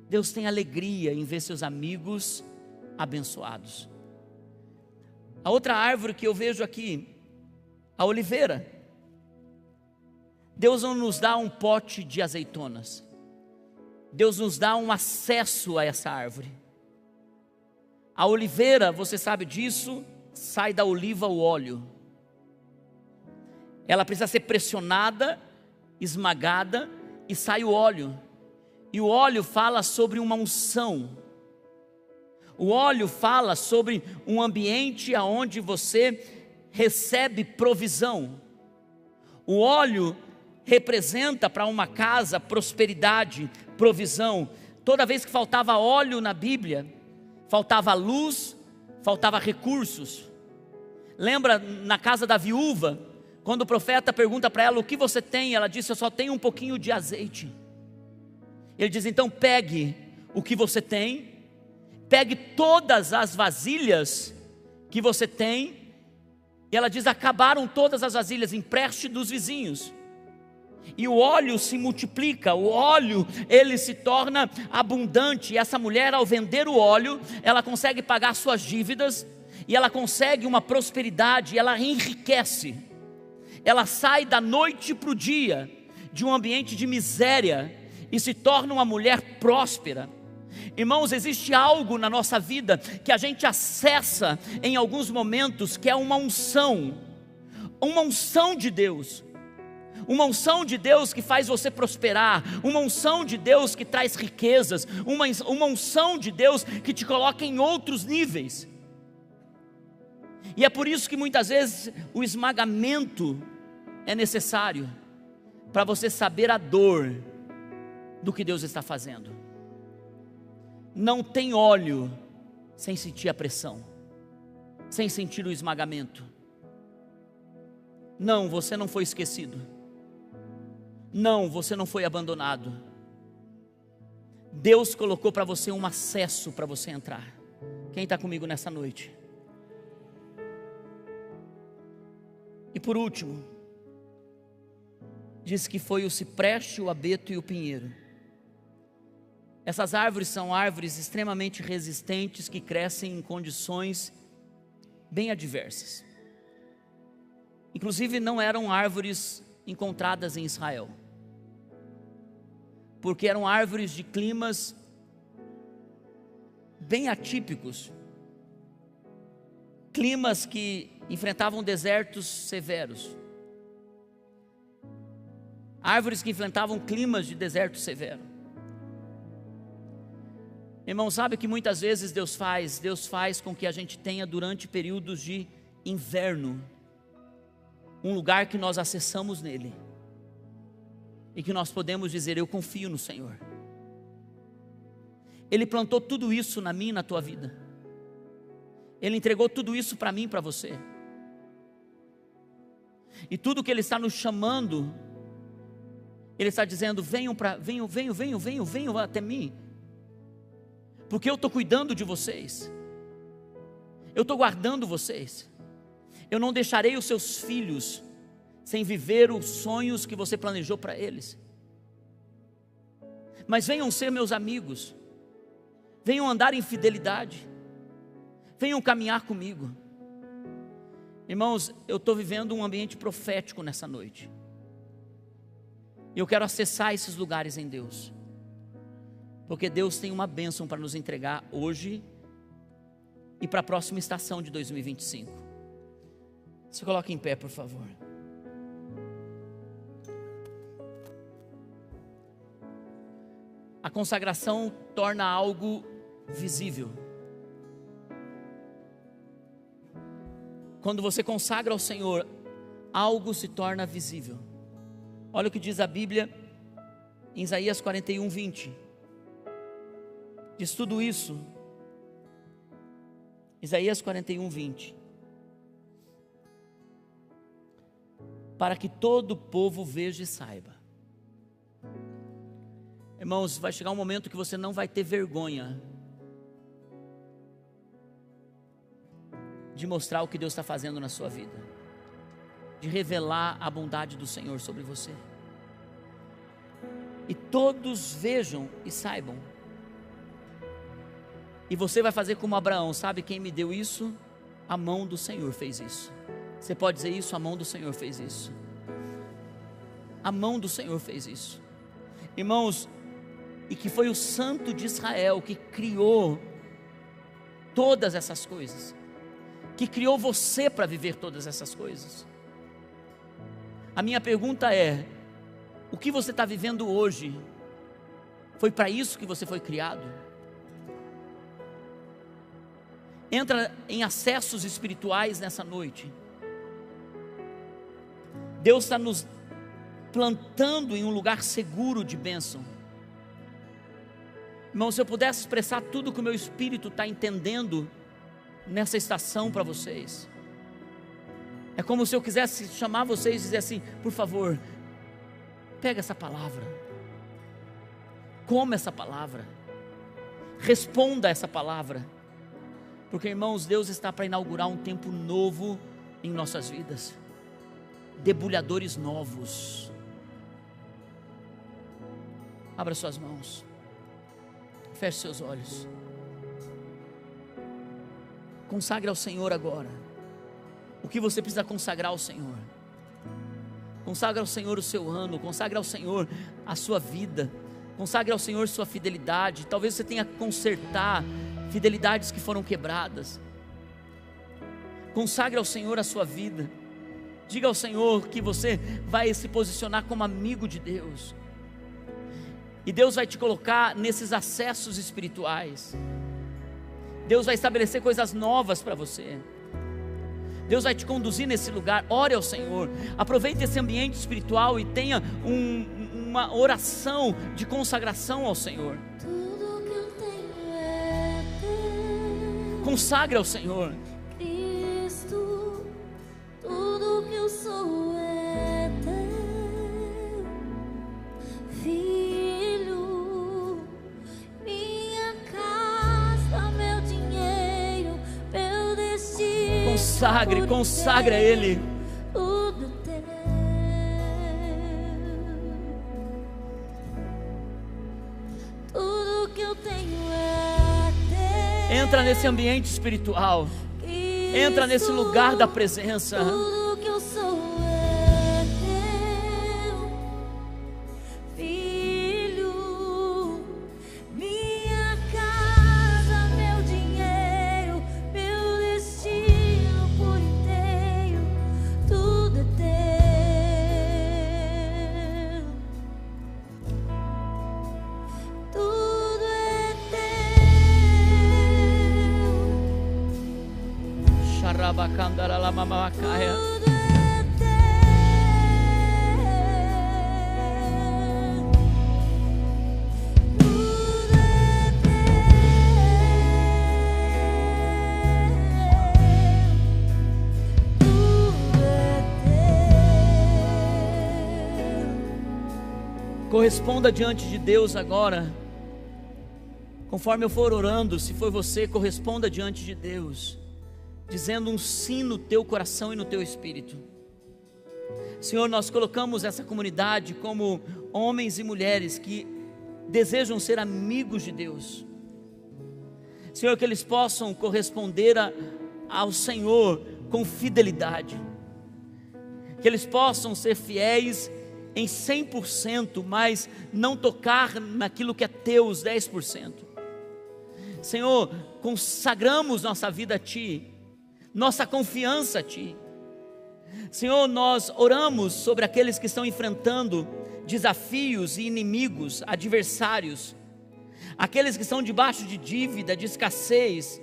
Deus tem alegria em ver seus amigos abençoados. A outra árvore que eu vejo aqui, a oliveira. Deus não nos dá um pote de azeitonas. Deus nos dá um acesso a essa árvore. A oliveira, você sabe disso, sai da oliva o óleo. Ela precisa ser pressionada, esmagada e sai o óleo. E o óleo fala sobre uma unção. O óleo fala sobre um ambiente onde você recebe provisão. O óleo representa para uma casa prosperidade, provisão. Toda vez que faltava óleo na Bíblia, faltava luz, faltava recursos. Lembra na casa da viúva, quando o profeta pergunta para ela: o que você tem? Ela disse: eu só tenho um pouquinho de azeite. Ele diz: então pegue o que você tem, pegue todas as vasilhas que você tem. E ela diz: acabaram todas as vasilhas, empreste dos vizinhos. E o óleo se multiplica, o óleo ele se torna abundante. E essa mulher, ao vender o óleo, ela consegue pagar suas dívidas, e ela consegue uma prosperidade, ela enriquece. Ela sai da noite para o dia, de um ambiente de miséria, e se torna uma mulher próspera. Irmãos, existe algo na nossa vida que a gente acessa em alguns momentos, que é uma unção de Deus. Uma unção de Deus que faz você prosperar, uma unção de Deus que traz riquezas, uma unção de Deus que te coloca em outros níveis. E é por isso que muitas vezes o esmagamento é necessário, para você saber a dor do que Deus está fazendo. Não tem óleo sem sentir a pressão, sem sentir o esmagamento. Não, você não foi esquecido. Não, você não foi abandonado. Deus colocou para você um acesso para você entrar. Quem está comigo nessa noite? E por último, diz que foi o cipreste, o abeto e o pinheiro. Essas árvores são árvores extremamente resistentes, que crescem em condições bem adversas. Inclusive não eram árvores encontradas em Israel, porque eram árvores de climas bem atípicos, climas que enfrentavam desertos severos, árvores que enfrentavam climas de deserto severo. Irmão, sabe que muitas vezes Deus faz com que a gente tenha, durante períodos de inverno, um lugar que nós acessamos nele, e que nós podemos dizer: eu confio no Senhor. Ele plantou tudo isso na minha e na tua vida. Ele entregou tudo isso para mim e para você. E tudo que Ele está nos chamando, Ele está dizendo: venham até mim, porque eu estou cuidando de vocês, eu estou guardando vocês. Eu não deixarei os seus filhos sem viver os sonhos que você planejou para eles. Mas venham ser meus amigos, venham andar em fidelidade, venham caminhar comigo. Irmãos, eu estou vivendo um ambiente profético nessa noite, e eu quero acessar esses lugares em Deus, porque Deus tem uma bênção para nos entregar hoje e para a próxima estação de 2025. Se coloque em pé, por favor. A consagração torna algo visível. Quando você consagra ao Senhor, algo se torna visível. Olha o que diz a Bíblia em Isaías 41:20. Diz tudo isso. Isaías 41:20. Para que todo o povo veja e saiba. Irmãos, vai chegar um momento que você não vai ter vergonha de mostrar o que Deus está fazendo na sua vida, de revelar a bondade do Senhor sobre você, e todos vejam e saibam. E você vai fazer como Abraão: sabe quem me deu isso? A mão do Senhor fez isso. Você pode dizer isso? A mão do Senhor fez isso. A mão do Senhor fez isso. Irmãos, e que foi o Santo de Israel que criou todas essas coisas, que criou você para viver todas essas coisas. A minha pergunta é: o que você está vivendo hoje, foi para isso que você foi criado? Entra em acessos espirituais nessa noite. Deus está nos plantando em um lugar seguro de bênção. Irmão, se eu pudesse expressar tudo que o meu espírito está entendendo nessa estação para vocês, é como se eu quisesse chamar vocês e dizer assim: por favor, pega essa palavra, coma essa palavra, responda essa palavra, porque, irmãos, Deus está para inaugurar um tempo novo em nossas vidas, debulhadores novos. Abra suas mãos, feche seus olhos, consagre ao Senhor agora o que você precisa consagrar ao Senhor. Consagre ao Senhor o seu ano, consagre ao Senhor a sua vida, consagre ao Senhor sua fidelidade. Talvez você tenha que consertar fidelidades que foram quebradas. Consagre ao Senhor a sua vida. Diga ao Senhor que você vai se posicionar como amigo de Deus, e Deus vai te colocar nesses acessos espirituais. Deus vai estabelecer coisas novas para você. Deus vai te conduzir nesse lugar. Ore ao Senhor, aproveite esse ambiente espiritual e tenha uma oração de consagração ao Senhor. Tudo que eu tenho é teu, Consagre ao Senhor. Cristo. Tudo que eu sou é teu, Filho. Minha casa, meu dinheiro, meu destino. Consagre a Ele. Tudo teu. Tudo que eu tenho é teu. Entra nesse ambiente espiritual, entra nesse lugar da presença. Tudo que eu sou é teu, Filho. Minha casa, meu dinheiro, meu destino por inteiro, tudo é teu. Tudo é teu. Xarabacandaralamacaia. Tudo é teu. Tudo é teu. Tudo é teu. Corresponda diante de Deus agora. Conforme eu for orando, se for você, corresponda diante de Deus, dizendo um sim no teu coração e no teu espírito. Senhor, nós colocamos essa comunidade como homens e mulheres que desejam ser amigos de Deus. Senhor, que eles possam corresponder ao Senhor com fidelidade, que eles possam ser fiéis em 100%, mas não tocar naquilo que é teu, os 10%. Senhor, consagramos nossa vida a Ti, nossa confiança a Ti. Senhor, nós oramos sobre aqueles que estão enfrentando desafios e inimigos, adversários, aqueles que estão debaixo de dívida, de escassez,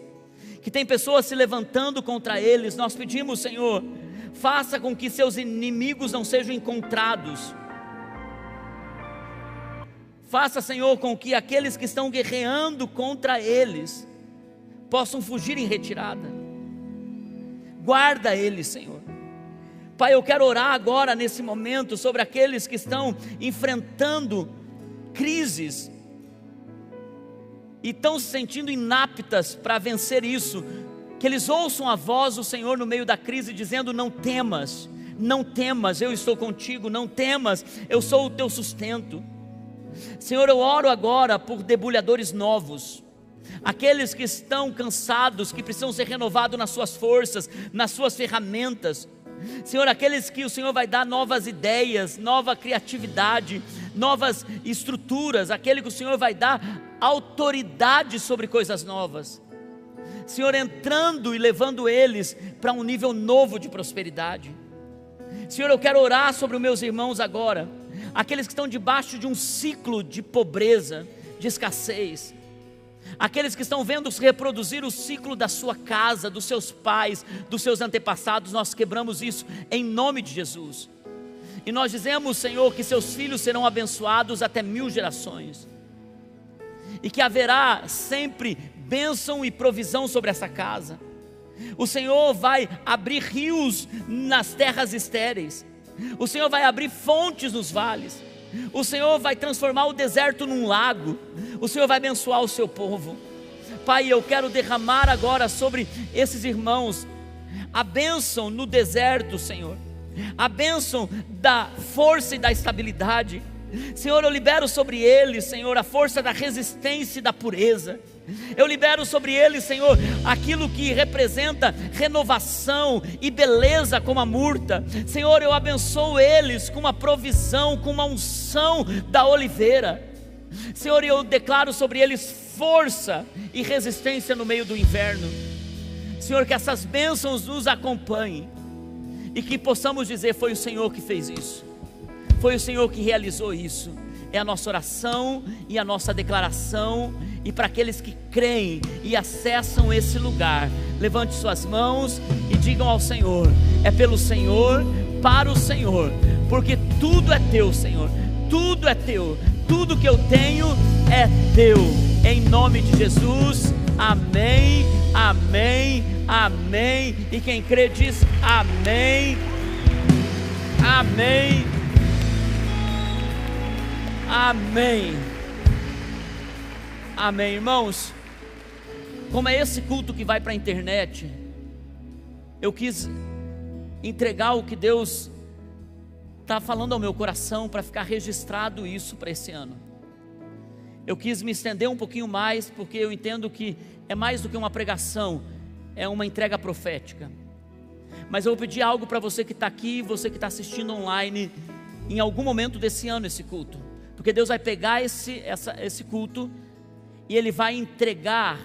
que tem pessoas se levantando contra eles. Nós pedimos, Senhor, faça com que seus inimigos não sejam encontrados. Faça, Senhor, com que aqueles que estão guerreando contra eles possam fugir em retirada. Guarda eles, Senhor. Pai, eu quero orar agora nesse momento sobre aqueles que estão enfrentando crises e estão se sentindo inaptas para vencer isso. Que eles ouçam a voz do Senhor no meio da crise dizendo: não temas, não temas, eu estou contigo, não temas, eu sou o teu sustento. Senhor, eu oro agora por debulhadores novos, aqueles que estão cansados, que precisam ser renovados nas suas forças, nas suas ferramentas. Senhor, aqueles que o Senhor vai dar novas ideias, nova criatividade, novas estruturas, aquele que o Senhor vai dar autoridade sobre coisas novas. Senhor, entrando e levando eles para um nível novo de prosperidade. Senhor, eu quero orar sobre os meus irmãos agora, aqueles que estão debaixo de um ciclo de pobreza, de escassez, aqueles que estão vendo se reproduzir o ciclo da sua casa, dos seus pais, dos seus antepassados. Nós quebramos isso em nome de Jesus, e nós dizemos, Senhor, que seus filhos serão abençoados até 1000 gerações, e que haverá sempre bênção e provisão sobre essa casa. O Senhor vai abrir rios nas terras estéreis, o Senhor vai abrir fontes nos vales, o Senhor vai transformar o deserto num lago, o Senhor vai abençoar o seu povo. Pai, eu quero derramar agora sobre esses irmãos a bênção no deserto, Senhor, a bênção da força e da estabilidade. Senhor, eu libero sobre eles, Senhor, a força da resistência e da pureza. Eu libero sobre eles, Senhor, aquilo que representa renovação e beleza como a murta. Senhor, eu abençoo eles com uma provisão, com uma unção da oliveira. Senhor, eu declaro sobre eles força e resistência no meio do inverno. Senhor, que essas bênçãos nos acompanhem e que possamos dizer: foi o Senhor que fez isso, foi o Senhor que realizou isso. É a nossa oração e a nossa declaração. E para aqueles que creem e acessam esse lugar, levante suas mãos e digam ao Senhor: é pelo Senhor, para o Senhor, porque tudo é teu, Senhor, tudo é teu, tudo que eu tenho é teu, em nome de Jesus. Amém, amém, amém. E quem crê diz amém, amém, amém. Amém, irmãos. Como é esse culto que vai para a internet, eu quis entregar o que Deus está falando ao meu coração para ficar registrado isso para esse ano. Eu quis me estender um pouquinho mais, porque eu entendo que é mais do que uma pregação, é uma entrega profética. Mas eu vou pedir algo para você que está aqui, você que está assistindo online, em algum momento desse ano esse culto, porque Deus vai pegar esse culto e Ele vai entregar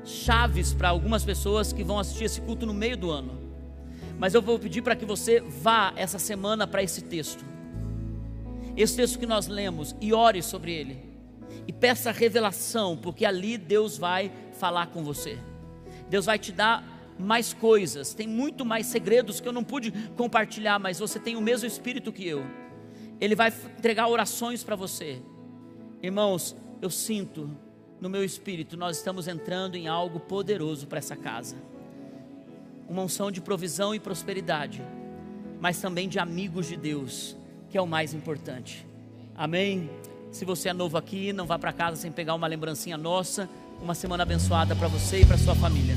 chaves para algumas pessoas que vão assistir esse culto no meio do ano. Mas eu vou pedir para que você vá essa semana para esse texto que nós lemos, e ore sobre ele, e peça revelação, porque ali Deus vai falar com você. Deus vai te dar mais coisas, tem muito mais segredos que eu não pude compartilhar, mas você tem o mesmo Espírito que eu. Ele vai entregar orações para você. Irmãos, eu sinto no meu espírito, nós estamos entrando em algo poderoso para essa casa. Uma unção de provisão e prosperidade, mas também de amigos de Deus, que é o mais importante. Amém? Se você é novo aqui, não vá para casa sem pegar uma lembrancinha nossa. Uma semana abençoada para você e para sua família.